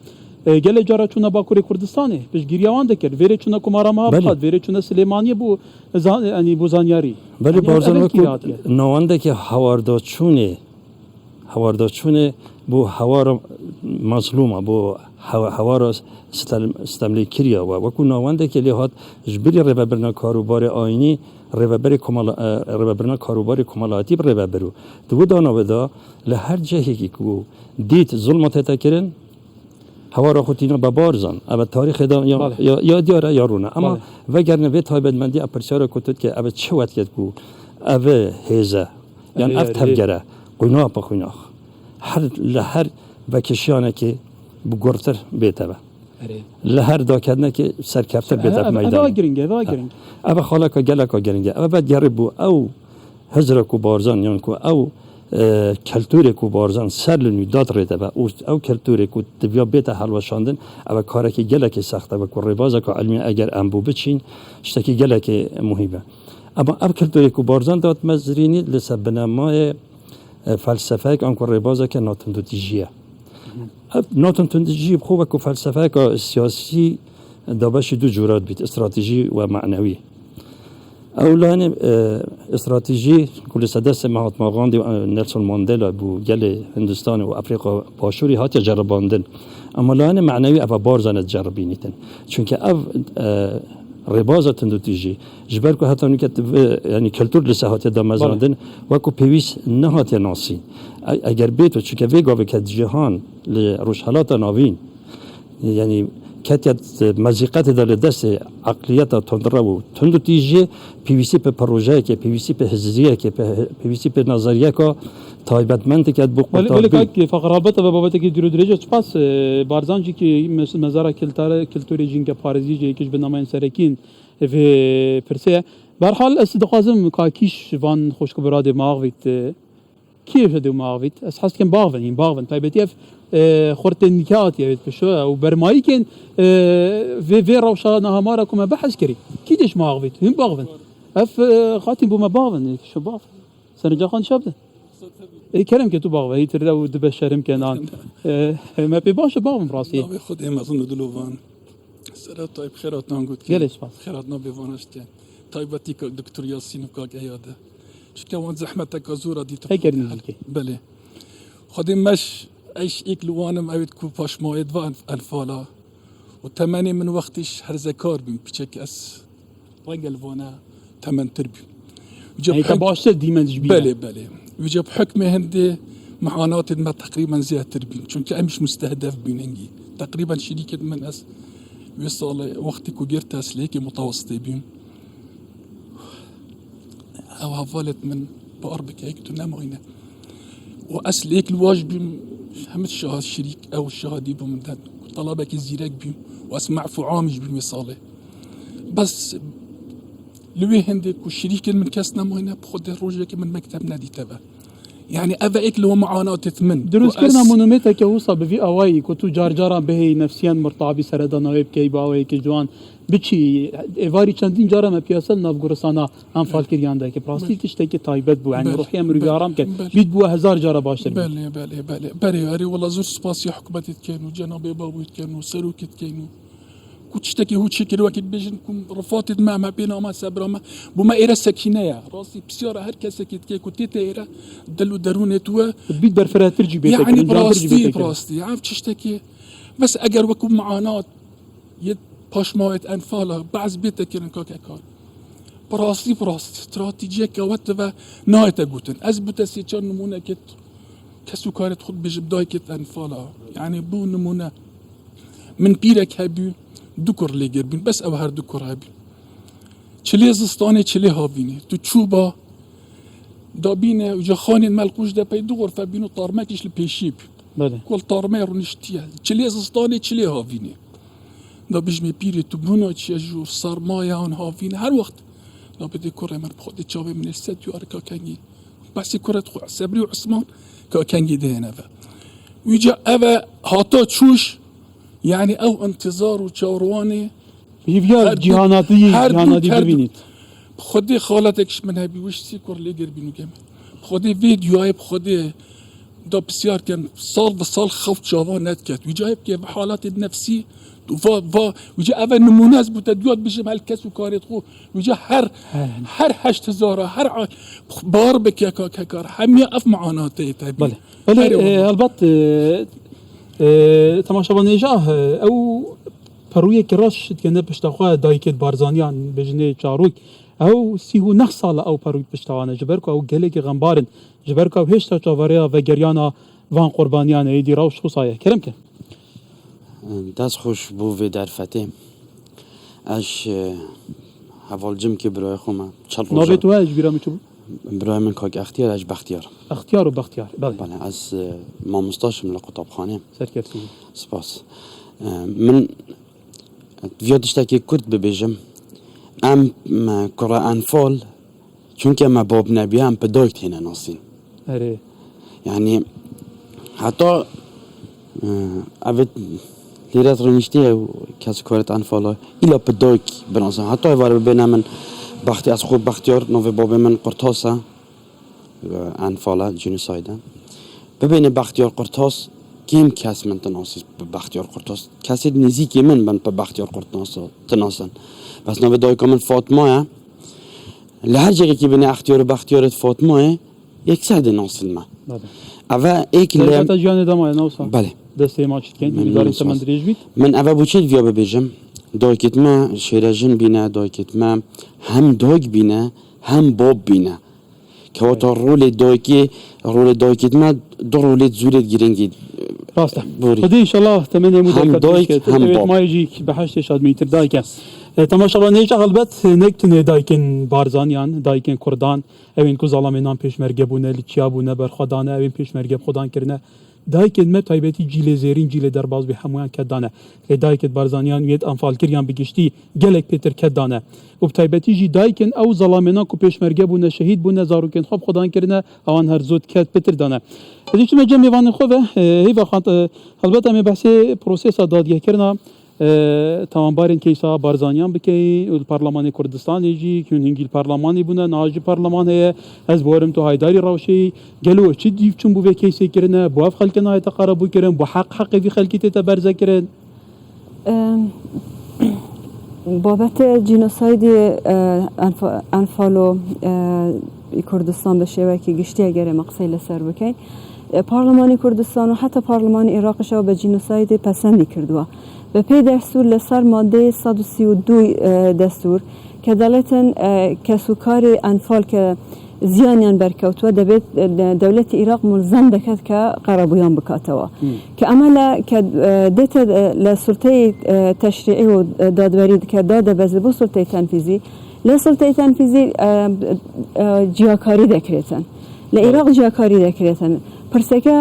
گله جاره چونه باکوری کردستانه پیش گیریوان دکر ویره چونه کمارما بخاد ویره چونه سلیمانی بو یعنی بو زانیاری بله بارزان کو نوانده که هوارداچونه بو هوار مظلومه بو هوار استملی کریا و کو نوانده که لهات جبری ربرنا کاروبار آینی ربرنا کاروبار کمالاتی ربرو دو دانا ودا لهر جهی که کو دیت ظلمات تکرن هوارا خودینا با بارزان اما تاریخ دان یا دیاره یا رونه اما وگرنه به تایبتمندی اپرچار کتود که اما چه وقت کد کو اوه هیزه یعنی اف تبگره قینا با قیناخ لهر بکشیانه که بگرتر بیتبه لهر داکدنه که سرکفتر بیتب میدان اوه خاله که گله که گرنگه اوه بعد گره بو او هزره کو بارزان یعنی کو او کلتوری کو بارزان سرلنی داد ریده با او کلتوری کو دویا بیت حلوشاندن او کاری که گله که سخته و کو ربازه که علمی اگر انبو بچین شتکی گله که مهمه اما او کلتوری کو بارزان داد مزرینی لسبب نمای فلسفه که آنکو ربازه که ناتندوتیجیه ناتندوتیجی خوبه که فلسفه که سیاسی دابش دو جورات بیت استراتژی و معنوی اولان استراتژی کل سدس مهاتما غاندی و نلسون ماندلا بو گل هندوستان و افریقا باشوری هات جرباندن اما لان معنوی اف بارزان جربینیتن چون که اف ربازه تندوتیجی جبر کو حتی نکت یعنی کلتور لسهات دامزاندن و کو پیویس نهات ناسی اگر بیتو چون که ویگا بکد جهان لروشحالات ناوین یعنی کتیت مزیقات دل دست عقلیت تندرو و تندوتیجی پیویسی به پروژه که پیویسی به حزریه که پیویسی به نظریه که تایبتمند که بو ولی که فقرابت و بابت که درو درجه چپاس بارزان جی که مزار کلتوری جنگ پارزی جی که به نام سرکین و پرسه به هر حال استدقازم کاکیش وان خوشک براد ماغویت کیف شده ماغویت اس حس کن باغون تایبتی خورت النكات يا بشو وبرماي كان في روشانه همارا كما بحث كري كيدش ما غبيت هم باغفن اف خاتم بما باغفن شو باغ سنجا خان شابده اي كلام كتو باغ هي ترى ودب الشرم كان ما بيباش باغ براسي خد اما اظن دلوفان سلام طيب خيرات نقول خيراتنا بيفانشتين طيبتي دكتور ياسين وكاك عياده شكاوان زحمتك زوره دي بله خدي مش ايش اكلوانم اويد كو باش موعد وان الفالا وتماني من وقتش هرزكار بين بشك اس رجل فانا تمن تربي يعني كباشر ديما جبيه بله وجب حكمه هندي معاناة ما تقريبا زي تربي چونك امش مستهدف بيننجي تقريبا شريكة من اس وصل وقتك وجرت اسليكي متوسطي بين او هفالت من بقربك هيك تناموينه وأصل هيك الواجب همت شهاد شريك أو الشهادي بمدد طلبك الزيرك بيم وأسمع فعامج بالمصالة بس لوي هندك والشريك من كسنا مهنا بخد الروجك من مكتبنا دي تبع يعني أبا إيك لو معاناة تثمن دروس كرنا مونوميتا كوصا بفي أواي كتو جارجارا به نفسيا مرتعبي سردانا ويبكي باوي كجوان بچی ایواری چندین جاره ما پیاسل ناف گورستانا هم فال کریان ده که پراستی تشتکی تایبت بو يعني روحي امر آرام که بيد بو 1000 جاره باشتر بله والله زور سپاسی حکومت كانوا جناب بابوت كانوا سروكت كانوا كتشتكي هو تشكل وقت بيجن كم رفاتت ما بينا ما سبرا ما بما إيرا سكينة يا راسي بسيارة هر كسكت كي كنت إيرا دلو درونة تو بيت برفرات ترجي بيتك يعني براستي عارف تشتكي بس أجر وكم معاناة يد باش موت أنفاله بعض بيتك كيرن كاكار براستي استراتيجية كوات و نايت أقولن أثبت سيتشان نمونة كت كسو كارت خد بجبداي كت أنفاله يعني بو نمونة من بيرك هبيو دكر ليجر بين بس أو هر دكر هبين چلی زستانه چلی هاوینه تو چوبا دابینه و جا خانه ملقوش ده پی دو غرفه بینو طارمکش لپیشیب کل طارمه رو نشتیه چلی زستانه چلی هاوینه دا بجمه پیره تو بونا چیه جو سرمایه آن هاوینه هر وقت دا بده کره من بخوده چاوه من الست یو ارکا کنگی بسی کره تخو صبری و عثمان که کنگی ده نوه و جا اوه هاتا چوش يعني او انتظار وشاورواني هيفيا جهاناتي ببينيت بخدي خالتكش من هبي وش سيكور ليجر بينو جمع بخدي فيديو بخدي دا بسيار كان صال خوف شافان نتكت ويجايب كيف حالات النفسي ويجا اول نموناز بتديوت بجمع الكاس وكاريت خو ويجا هر 8000 هر بار بك يا كاكار حمية اف معاناتي تبي بله البط تماشا نجاه او پرویه کراش کنه پشتاخواه دایکت بارزانیان بجنه چاروک او سیهو نخصال او پروی پشتاوانه جبرکو او گلک غنبارن جبرکو او هشتا چاوریا و گریانا وان قربانیان ایدی راوش خصایه کرم که دست خوش بو و در فتیم اش حوال جم که برای خوما چل روزا نابه تو هش بیرامی چو برای من کاک اختیار اش بختیار اختیار و بختیار بله از ما مستاشم لقطاب خانه سرکرسی سپاس من ویادشتاکی کرد ببیجم ام کرا انفال چونکه ما باب نبی هم بدایت هنه ناسین اره يعني حتى أبد ليرات رنشتيه كاس كورت أنفاله إلا بدوك بناسا حتى يوارد بينا من بختي از خوب بختیار نوی باب من قرطاسه أنفاله جنوسايدا ببینه بختیار قرطاس كيم كاس من تناسي بختیار قرطاس كاسي نزيكي من بختیار قرطاس تناسن بس نوی دايكا من فاطمه لهر جایی که بینه اختیار بختیارت فاطمه یک سرد ناسل ما اوه ایک لیم تا جان دمای نوسا بله دسته ما چت کن داری تمن دریج بیت من اوه بوچید ویا ببیجم دایکت ما شیرجن بینه دایکت ما هم دایک بینه هم باب بینه که وقتا رول دایکت ما دو رول زورت گیرنگی راسته خدي ان شاء الله تمنى هم دايك هم باب ما يجيك بحشت شاد ميتر دايكه تماشا نيجا غلبت نكتن دايكن بارزانيان دايكن كردان اوين کو ظالمينان پيشمرگه بونه لچيا بونه برخدانه اوين پيشمرگه خدان کرنه دايكن ما تايبتي جيل زيرين جيل درباز به هموان كدانه دايكت بارزانيان يد انفال كريان بگشتي گلك پيتر كدانه وبتايبتي جي دايكن او ظالمينان کو پيشمرگه بونه شهيد بونه زاروكن خب خدان کرنه اوان هر زود كت پيتر دانه هذيك ما جمع وان خوبه هي خاطر البته می بحث پروسس دادگاه کرنا تمام بارن کیسا بارزانیان بکی الپارلمان کردستان یجی که هنگی الپارلمانی بونه ناجی پارلمان هست از بارم تو هایداری روشی گلو چی دیف چون بو کیسی کرنه بو اف خلک نهایت قربو کرن بو حق فی خلکی تبرز کرن بابت جنوساید انفالو کردستان بشه و که گشتی اگر مقصی لسر بکن پارلمان کردستان و حتی پارلمان عراق شو به جنوساید پسندی کردوا به پی دستور لسر ماده 132 دستور که دلتن کسوکار انفال که زیانیان برکوت و دولت عراق ملزم دکد که قرابویان بکاتوا که عملا که دیت لسلطه تشریعی و دادوری که داده بزد بو سلطه تنفیزی لسلطه تنفیزی جیاکاری دکریتن لعراق جیاکاری دکریتن پرسەکە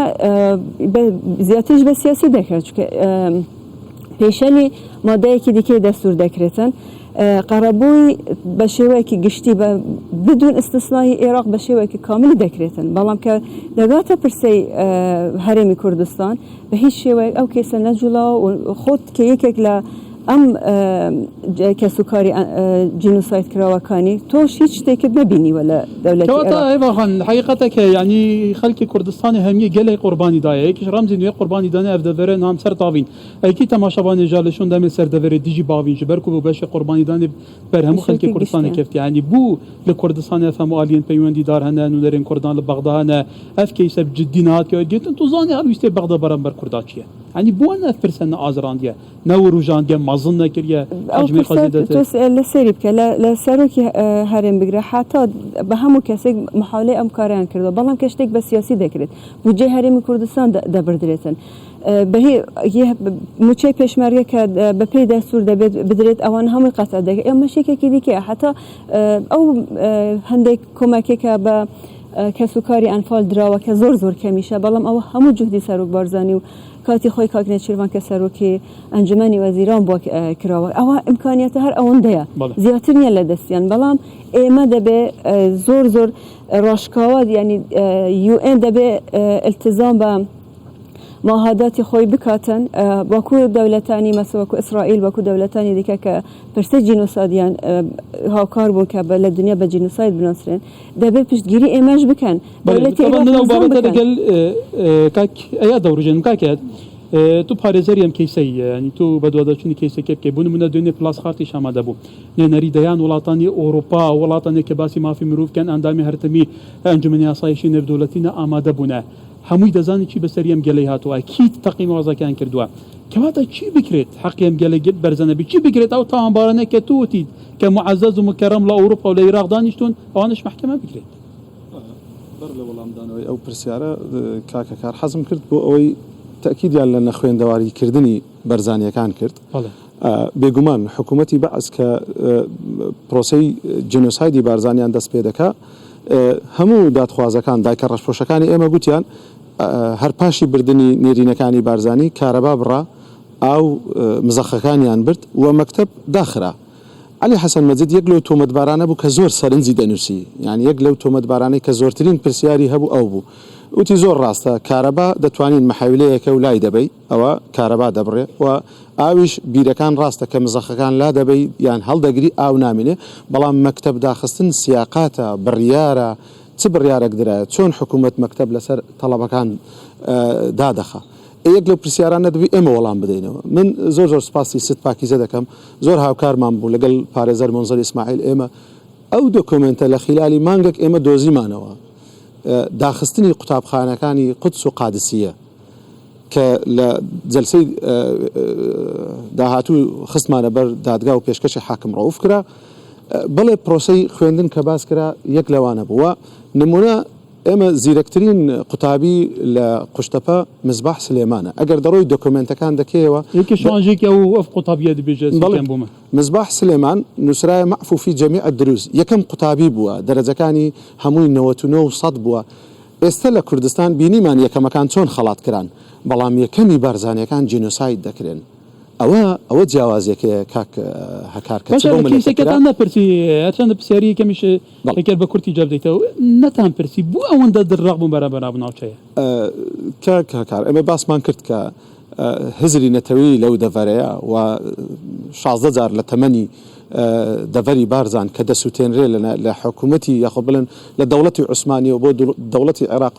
زیاترش بە سیاسی دەکرێت چونکە پێشەلی مادەیەکی دیکەی دەستور دەکرێتن قەرەبووی بە شێوەیەکی گشتی بدون استثنایی عێراق بە شێوەیەکی کاملی دەکرێتن بەڵام کە دەگاتە پرسەی هەرێمی کوردستان بە هیچ شێوەیەک ئەو کێسە نەجوڵاوە و خۆت کە یەکێک لە ئەم کەسوکاری جینۆساید کراوەکانی تۆش هیچ شتێکت نەبینیوە لە دەوڵەتی عێراق حقیقەتەکە یعنی خەڵکی کوردستانی هەمیە گەلێک قوربانی دایە یەکیش ڕەمزی نوێ قوربانی دانە ئەف دەڤێرە نام سەر تاڤین ئەیکی تەماشەبانی ژالشون دەمێ سەر دەڤێرە دیژی باڤین ji ber ku بۆ بەشی قوربانی دانێ بەر هەموو خەڵکی کوردستانی کەفتی ینی بوو لە کوردستانی ئەف هەموو ئالیێن پەیوەندیدار هەنە نونەرێن کوردان لە بەغدا هەنە ئەف کەیسە جددی نهاتکەوە گێتن تو زانی هەرویستێ بەغدا بەرامبەر کووردا چییە ینی بۆ نەف پرسە نە ئازراندیە نەوەڕژاندیە مەزن نەکردە لە سەری بکە لە سەرۆکی هەرێم بگرە حتا بە هەموو کەسێک محاولەی ئەم کاریان کردوە بەڵام کە شتێک بە سیاسی دەکرێت بودجێ هەرێمی کوردستان دەبردرێتن موچەی پێشمەرگە کە بە پێی دەستور دەبێت بدرێت ئەوان هەمووی قەتە دەکەێت ئەمە شێکێکی دیکە حتا ئەو هەندێک کۆمەکێکە بە کەسوکاری ئەنفال دراوە کە زۆر کەمیشە بەڵام ئەوە هەموو جوهدی سەرۆک بارزانی و کاتی خۆی کاکنێت چیروان کە سەرۆکی ئەنجومەنی وەزیران بۆ کراوە ئەوە ئیمکانیەتە هەر ئەوەندەیە زیاتر نییە لە دەستیان بەڵام ئێمە دەبێ زۆر ڕاشکاوە ینی UN دەبێ التزام بە ماهاداتی خۆی بکاتن وەکو دەولەتانی مەسە وەکو ئیسرائیل وەکو دەولەتانی دیکە کە پرسە جینۆسایدیان هاوکار بوون کە لە دنیا بە جینۆساید بناسرێن دەبێت پشتگیری ئێمەش بکەن لەگەل ئەیا دەوڕژێن کاکات تو پارێزەری ئەم کەیسەی ینی تو بە دووادەچوونی کەیسەکە بکەی بوون منە دوێنێ پلاس خارتی شامادە بوو نێنەری دەیان وڵاتانی ئۆروپا وڵاتانێک کە باسی مافی مرۆڤکەن ئەندامی هەرتەمی ئەنجومەنی یاسایشی نێودەوڵەتی ئامادە بوونە هەمووی دەزانی چی بەسەری ئەم گەلەی هاتووە کیت تەقیم وازەکان کردووە کەواتە چی بکرێت حەقی ئەم گەلەگەت بەرزەنەبی چی بکرێت ئەو تاوانبارانە کە توتیت کە معەزەز و مکەرەم لە ئەوروپا و لە عێراق دانیشتون ئەوانش محکەمە بکرێت بەر لە وەڵامدانەوەی ئەو پرسیارە کاکە کار حەزم کرد بۆ ئەوەی تەکیدیان لە نەخوێندەواریکردنی بەرزانیەکان کرد بێگومان حکوومەتی بەعز کە پرۆسەی جینۆسایدی بارزانیان دەست پێ دەکا هەموو دادخوازەکان دایکە ڕەشپۆشەکانی ئێمە گوتیان هەر پاشی بردننی نێرینەکانی بارزانی کارەبا بڕا ئاو مزەخەکانیان برد و مەکتەب داخرا علی حەسەن مەجید یەک لەو تۆمەتبارانە بوو کە زۆر سەرنجی دەنووسی یعنی یەک لەو تۆمەتبارانەی کە زۆرترین پرسیاری هەبوو ئەو بوو وتی زۆر ڕاستە کارەبا دەتوانین مەحاولەیەکە و لای دەبەی ئەوە کارەبا دەبڕێ و ئاویش بیرەکان ڕاستە کە مزەخەکان لا دەبەی یان هەڵدەگری ئاو نامینێ بەڵام مەکتەب داخستن سیاقاتە بڕیارە چ بڕیارێک درایە چۆن حکوومەت مەکتەب لەسەر تەڵەبەکان دادەخە یەک لەو پرسیارانە دەبی ئێمە وەڵام بدەینەوە من زۆر سپاسی ست پاکیزە دەکەم زۆر هاوکارمان بوو لەگەڵ پارێزەر مۆنزەر ئیسماعیل ئێمە ئەو دۆکۆمنتە لە خلالی مانگێک ئێمە دۆزیمانەوە داخستنی قوتابخانەکانی قودس و قادسیە کە لە جەلسەی داهاتوو خستمانە بەر دادگا و پێشکەشی حاکم ڕەوف کرا بەڵێ پرۆسەی خوێندن کە باس کرا یەک لەوانە بووە نمونە ئێمە زیرەکترین قوتابی لە قوشتەپە مزباح سلێمانە ئەگەر دەڕۆی دۆکۆمنتەکان دەکەیەوە یەکیشانژێکی ئەو ئەف قوتابیە دەبێژێت بوومە مزباح سلێمان نووسرایە معفو فی جەمیع الدروس یەکەم قوتابی بووە دەرەجەکانی هەمووی 99% بووە ئێستا لە کوردستان بینیمان یەکەمەکان چۆن خەڵات کران بەڵام یەکەمی بارزانیەکان جینۆساید دەکرێن ئەوە جیاوازیەکەیە کاک هەکارکەکەتان نەپرسی چەندە پرسیاری کەمیش ئەگەر بە کورتی جەب دەیتەوە نەتان پرسی بوو ئەوەندە دڕاق بوون بەرامبەر ناوچەیە کاک هەکار ئێمە باسمان کرد کە هزری نەتەوەی لەو دەڤەرەیە و 16 جار لە تەمەنی دەڤەری بارزان کە دەسووتێنرێ لە حکوومەتی یاخۆ بڵێن لە دەوڵەتی عوسمانیەوە بۆ دەوڵەتی عێراق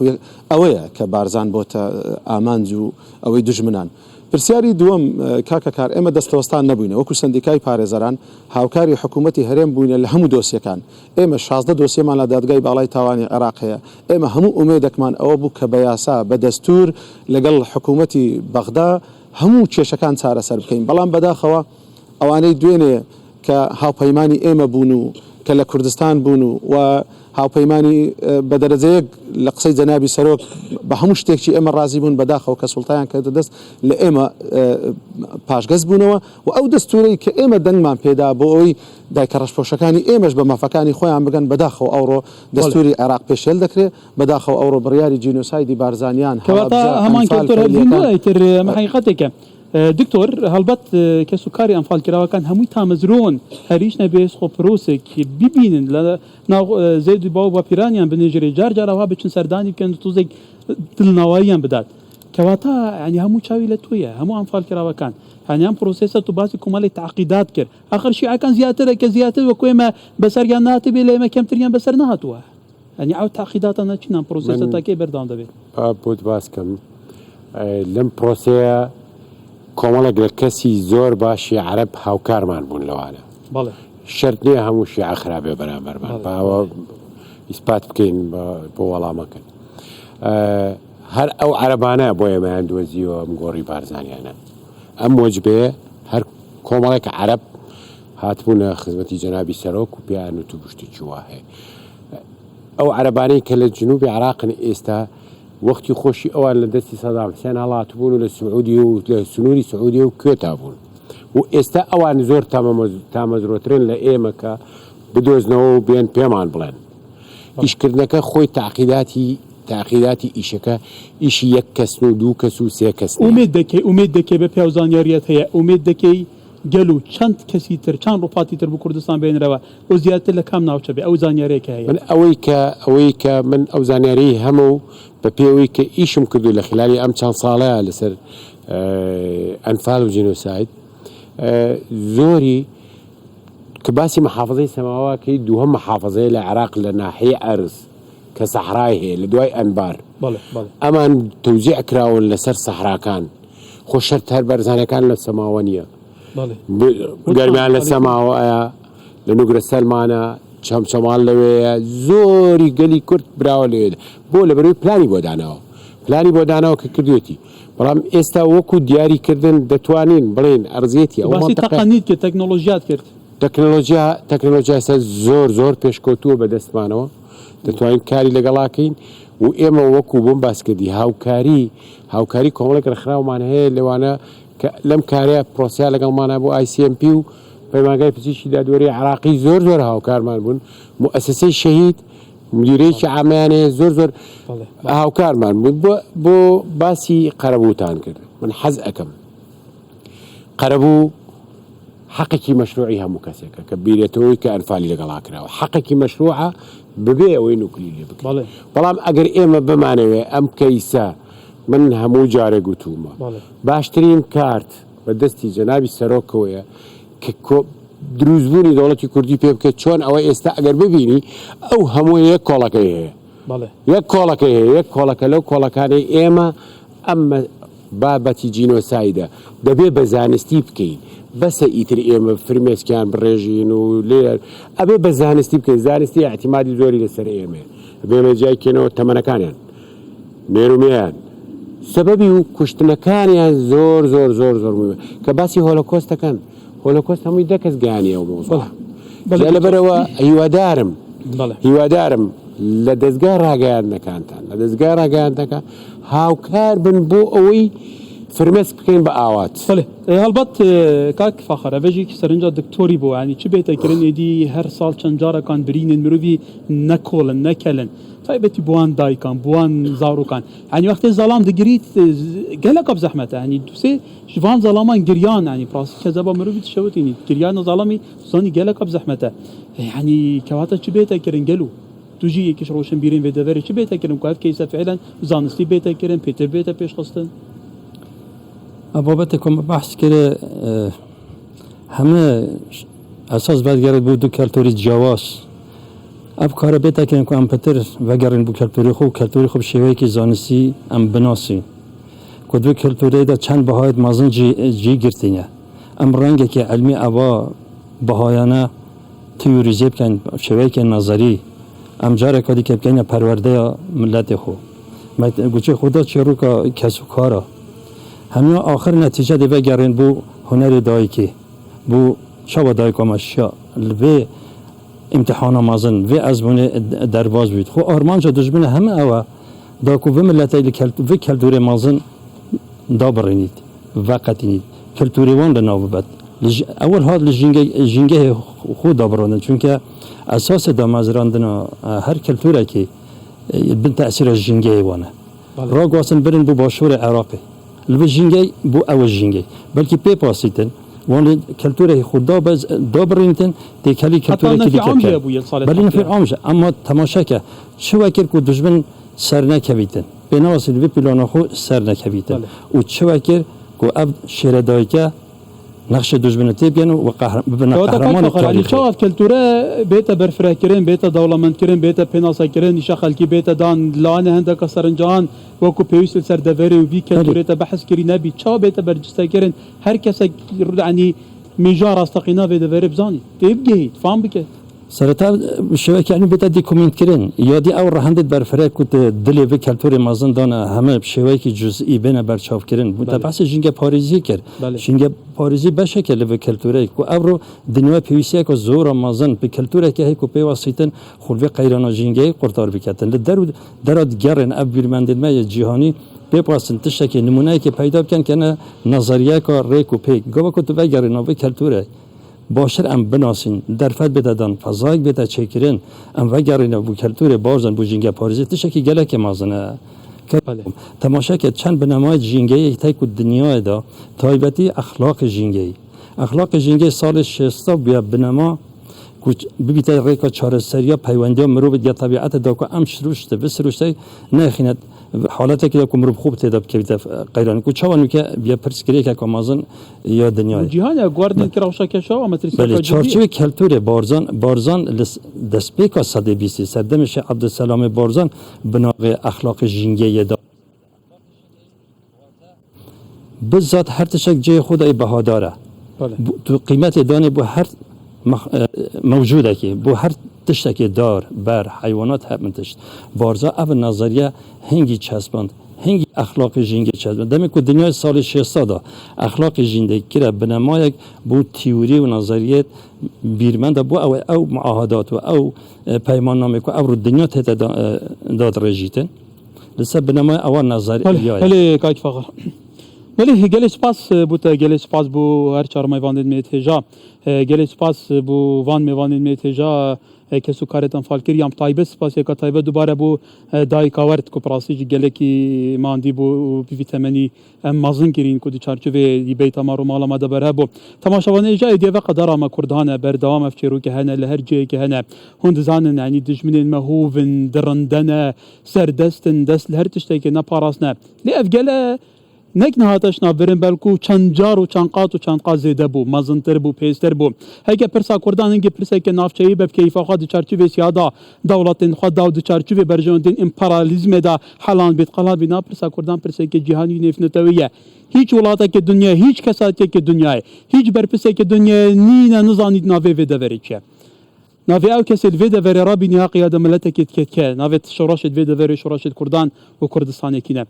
ئەوەیە کە بارزان بۆتە ئامانج و ئەوەی دژمنان پرسیاری دووەم کاکە کار ئێمە دەستەوەستان نەبووینە وەکو سندیکای پارێزەران هاوکاری حکوومەتی هەرێم بووینە لە هەموو دۆسیەکان ئێمە 16 دۆسیەمان لە دادگای باڵای تاوانی عێراق هەیە ئێمە هەموو ئومێدێکمان ئەوە بوو کە بە یاسا بە دەستور لەگەڵ حکوومەتی بەغدا هەموو کێشەکان چارەسەر بکەین بەڵام بەداخەوە ئەوانەی دوێنێ کە هاوپەیمانی ئێمە بوون و کە لە کوردستان بوون و هاوپەیمانی بە دەرەجەیەک لە قسەی جەنابی سەرۆک بە هەموو شتێکی ئێمە ڕازی بوون بەداخەوە کە سوڵتایان کردە دەست لە ئێمە پاشگەز بوونەوە و ئەو دەستورەی کە ئێمە دەنگمان پێدا بۆ ئەوەی دایکە ڕەشپۆشەکانی ئێمەش بە مافەکانی خۆیان بگەن بەداخەوە ئەوڕۆ دەستوری عێراق پێشێل دەکرێت بەداخەوە ئەوڕۆ بڕیاری جینۆسایدی بارزانیان هەمان کەلتۆر هەڵبژێنەوەیتر حقیقەتێکە دکتۆر هەڵبەت کە سوکاری ئەنفالکراوەکان هەمووی تامەزرۆن هەریش نەبێت خۆ پرۆسێکی ببینن لە ناو زەید باو بە پیرانیان بنێژێ جار جارەوە بچن سەردانی بکەن تۆزێک دڵنەوەییان بدات کەواتە ینی هەموو چاوی لە تویە هەموو ئەنفالکراوەکان هەنیان پرۆسێسە تو باسی کۆمەڵی تعقیدات کرد ئاخر شیعەکان زیاترە کە زیاتر وەکو ئێمە بەسەریان ناتبێ لە ئێمە کەمتریان بەسەر نهاتووە ینی ئەو تعقیداتە نەچینان پرۆسێسە تاکەی بەردەوام دەبێت بۆت باسکەم لەم پرۆسەیە کۆمەڵێک لە کەسی زۆر باشی عەرەب هاوکارمان بوون لەوانە شەرت نییە هەموو شیعە خراپێ بەرامبەرمان باوە ئیسپات بکەین بۆ وەڵامەکەن هەر ئەو عەرەبانە بۆ ئێمەیان دۆزیەوە ئەم گۆڕی بارزانیانە ئەم وەجبەیە هەر کۆمەڵێک عەرەب هاتبوونە خزمەتی جەنابی سەرۆک و پیان و تو گشتێکی وا هەیە ئەو عەرەبانەی کە لە جنوبی عێراقن ئێستا وەختی خۆشی ئەوان لە دەستی سەدام حوسێن هەڵاتبوون و لە سعودی و لە سنووری سعودی و کوێتا بوون و ئێستا ئەوان زۆر تامەزرۆترن لە ئێمە کە بدۆزنەوە و بێن پێمان بڵێن ئیشکردنەکە خۆی تاقیداتی ئیشەکە ئیشی یەک کەس و دوو کەس و سێ کەس ئومێد دەکەی بە پیاوزانیاریەت هەیە ئومێد دەکەی گەل و چەند کەسی تر چند ڕۆپاتی تر بۆ کوردستان بێنرەوە ئەو زیاتر لە کام ناوچە بێ ئەو زانیارێکە هەیە من ئەوەی کە من ئەو زانیاری هەموو بە پێوەی کە ئیشم کردو لە خلالی ئەم چەند ساڵەیە لەسەر ئەنفال و جینۆساید زۆری کە باسی محافظەی سەماواکەی دووهەم محافظەیە لە عێراق لە ناحیە ئەرز کە سەحرای هەیە لە دوای ئەنبار ئەمان تەوزیع کراون لەسەر سەحراکان خۆ شەرت هەر بەرزانەکان لە سەماوە نییە گەرمیان لە سەماوەیە لە نوگرە سەلمانە چەمچەماڵ لەوەیە زۆری گەلی کورد براوە لەوێدا بۆ لە بەروی پلانی بۆ داناوە کە کردوێتی بەڵام ئێستا وەکو دیاریکردن دەتوانین بڵێن ئەرزێتی تەقەنیت کرد تەکنۆلۆژیات کرد تەکنۆلۆژیا زۆر پێشکەوتووە بە دەستمانەوە دەتوانین کاری لەگەڵاکەین و ئێمە وەکو بۆم باسکردی هاوکاری کۆمەڵێک ڕخراومان هەیە لەوانە کە لەم کارەیە پرۆسیا لەگەڵمانە بۆ ICMP و پەیمانگای پزیشکی دادوەری عێراقی زۆر هاوکارمان بوون مؤسسەی شەهید مدیرەیەکی عامەیانەیە زۆر هاوکارمان بوون بۆ باسی قەرەبووتان کرد من حەز ئەەکەم قەرەبوو حەقێکی مەشروعی هەموو کەسێکە کە بیرێتەوەی کە ئەنفالی لەگەڵا کراوە حەقێکی مەشروعە ببێ ئەوەی نوکلی لێ بکرێت بەڵام ئەگەر ئێمە بمانەوێ ئەم کەیسە من هەموو جارێ گوتومە باشترین کارت بە دەستی جەنابی سەرۆکەوەیە کە دروستبوونی دەوڵەتی کوردی پێ بکەێت چۆن ئەوە ئێستا ئەگەر ببینی ئەو هەموو یەک کۆڵەکەی هەیە یەک کۆڵەکە لەو کۆڵەکانی ئێمە ئەمە بابەتی جینۆسایدە دەبێ بە زانستی بکەین بەسە ئیتر ئێمە فرمێسکیان بڕێژین و لێر ئەبێ بە زانستی بکەین زانستی احتیمادی زۆری لەسەر ئێمە بێمە جای کێنەوە تەمەنەکانیان نێرومیان سەبەبی و کوشتنەکانیان زۆر مهمە کە باسی هۆلۆکۆستەکەن هۆلۆکۆست هەمووی دەکەس گیانیە و مۆزوع لەبەرەوە هیوادارم لە دەستگای ڕاگەیاندنەکانتان لە دەستگای ڕاگەیاندنەکە هاوکار بن بۆ ئەوەی فرمێسک بکەین بە ئاوات هەڵبەت کاک فەخەر ئەڤێژێکی سەرنجە دکتۆری بۆ ینی چ بێتەکردن ئێدی هەر ساڵ چەند جارەکان برینن مرۆڤی نەکۆڵن نەکەلن تایبەتی بوان دایکان بوان زاڕوکان ینی وەختێ زەڵام دەگریت گەلێکە بزەحمەتە ینی دوسێ ژڤان زەڵامان گریان ینی پڕاستی کەزە بە مرۆڤی شەوتینی گریان زەڵامی زانی گەلێکە بزەحمەتە ینی کەواتە چ بێتەکردن گەلو توژی یەکیش ڕۆشن بیرین بێدەڤێری چ بێتەکردن کات کەیسە فعلەن زانستی بێتەکردن پێتر بێتە پێشخستن بابەتێکم بەحس کرێ هەمە ئەساس بەدگەرت بوو دوو کەلتۆری جیاواز ئەم کارە بێتەکەن ئەم پەتر ڤەگەڕین بوو کەلتۆری خۆ کەلتۆری خۆ شێوەیەکی زانستی ئەم بناسی کە دوو کەلتۆرەیدا چەند بەهایەت مازن جی گرتینە ئەم ڕەنگێکی عەلمی ئەوا بەهایانە تیۆریزێ بکەن شێوەیەکی نەزەری ئەم جارێکا دیکە بکەینە پەروەردەیە ملەتی خۆ گوچێ خۆدا چێڕووکە کەس و کارە هەموو آخر نەتیجە دەبێ گەڕێن بوو هونەری دایکی بوو چاوە دایکۆمەشیا لەبێ امتحان مازن و ازمون درواز بود خو آرمان جا دجمن همه اوا دا کو و ملت و کلتور مازن دا برنید وقتینید کلتوری وان لناو بد اول هاد لجنگه خود دا برندن چون که اساس دا مزراندن هر کلتوره که بن تأثیر جنگه وانه را قاسن برن بو باشور عراقی لو جنگه بو او جنگه بلکه پی پاسیتن وان کلتوره خود دا برنیدن تی کلی کلتوره که دیگه بلی نفی عامشه اما تماشا که چه وکر که دجمن سر نکویتن بناس الوی پلان خو سر نکویتن و چه وکر که اب شیردایی که نقش دجمنتی بیان و قهرمان تاریخی چه کلتوره بیت برفره کردن بیت دولمند کردن بیت پناسا کردن نشه خلکی بیت دان لانه هنده کسرنجان و کو پیوست سر دوری و بی کلتوره تا بحث کردن نبی چه بیت برجسته کردن هر کس یعنی میجار استقینا به دوری بزانی تبگی فهم بکه سرتا شوی که اینو بیت دیکومنت کردن یادی او رهندت برفره کت دلی و کلتور مازن دانه همه شوی که جزئی بین برچاف کردن بود بحث جنگ پاریزی کرد جنگ پاریزی بشه که لب کلتوره کو ابرو دنیا پیوسیه که زور مازن به کلتوره که هی کو پیوستن خلوی قیران جنگی قرطار بکتن درد گرن اب بیرمندید ما جهانی بپاسن تشکی نمونه که پیدا کن که نظریه که ریکو پیک گوه که تو بگرن و کلتوره باشر ام بناسین درفت بدادن فضایق بده چکرین ام وگرین بو کلتور بارزن بو جنگ پاریزی تشکی گله که مازنه تماشا که چند بنمای جنگی تای کو دنیا دا تایبتی اخلاق جنگی سال 60 بیا بنما ببیت ریکا چهار سریا پیوندی مرو به طبیعت دا کو ام شروشته بسروشته نخینت حالتی که کو مرو خوب تداب که قیران کو چوانو که بیا پرسکری که کامازن یا دنیا جهان گواردین که روشا که شو مترسی بله چارچوب کلتور بارزان دسپیکا 120 سردمش عبدالسلام بارزان بناغ اخلاق جنگی دا بذات هر تشک جای خدای بهاداره تو قیمت دانه بو هر موجوده که بو هر تشتکی دار بر حیوانات هم تشت بارزا اول نظریه هنگی چسباند هنگی اخلاق جنگی چسباند دمی که دنیای سال 60 دا اخلاق جنگی کرده بنمایک بو تیوری و نظریه بیرمند بو او معاهدات و او پیمان نامه که او رو دنیا تحت داد رجیتن لسه بنمای اول نظریه هلی کاک فقر ولی گلی سپاس بوده گلی سپاس بو هر چهار میواندید میتهجا گلی سپاس بو وان میواندید میتهجا کسو کارتان فالکر یام تایبه سپاس یک تایبه دوباره بو دای کاورت کو پراسی گله کی ماندی بو ویتامینی مازن گرین کو چارچوبه بیت ما رو مالا مده بره بو تماشاوانه جای دی وقت داره ما کردانه بردوام افچرو که هنه لهر جای که هنه هند زانن یعنی دشمن مهوون درندنه سردستن دست لهر تشتی که نه پاراسنه لی افگله نک نهاتش نابرن بلکو چند جار و چند قات و چند قات زیده بو مزنتر بو پیستر بو هکه پرسا کردان هنگی پرسا که نافچهی به کیفا خود چارچوب سیادا دولت خود داود چارچوب برجاندین امپریالیسم دا حالان بیت قلا بنا پرسا کردان پرسا که جهانی نفنتویه هیچ ولاته که دنیا هیچ کساتی که دنیا هیچ برپسه که دنیا نینا نزانید ناوی ویده وریچه ناوی او کسی ویده وری رابی نها قیاده ملت که ناوی شراشت ویده وری شراشت کردان و کردستان کنه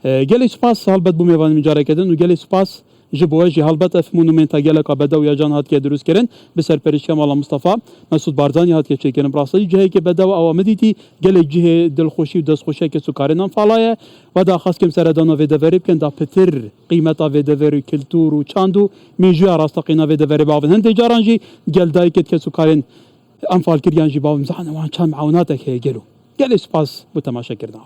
گلی سپاس هلبت بو میوان میجاره کردن و گلی سپاس جبوه جی هلبت اف مونومنتا گله که بده و یا جان هات که درست کردن به سرپرشتی مالا مصطفی مسعود بارزانی هات که چکرن براستی جهی که بده و اوامدیتی گلی جه دلخوشی و دستخوشی که سکارنان فالایه و دا خاص کم سردانا ویده وری بکن دا پتر قیمتا ویده وری کلتور و چاندو میجوه راستقینا ویده وری باون هنده جاران جی گل دایی که سکارن انفال کریان جی باون زانه وان چند معاوناته که گلو گلی سپاس بو تماشا کردن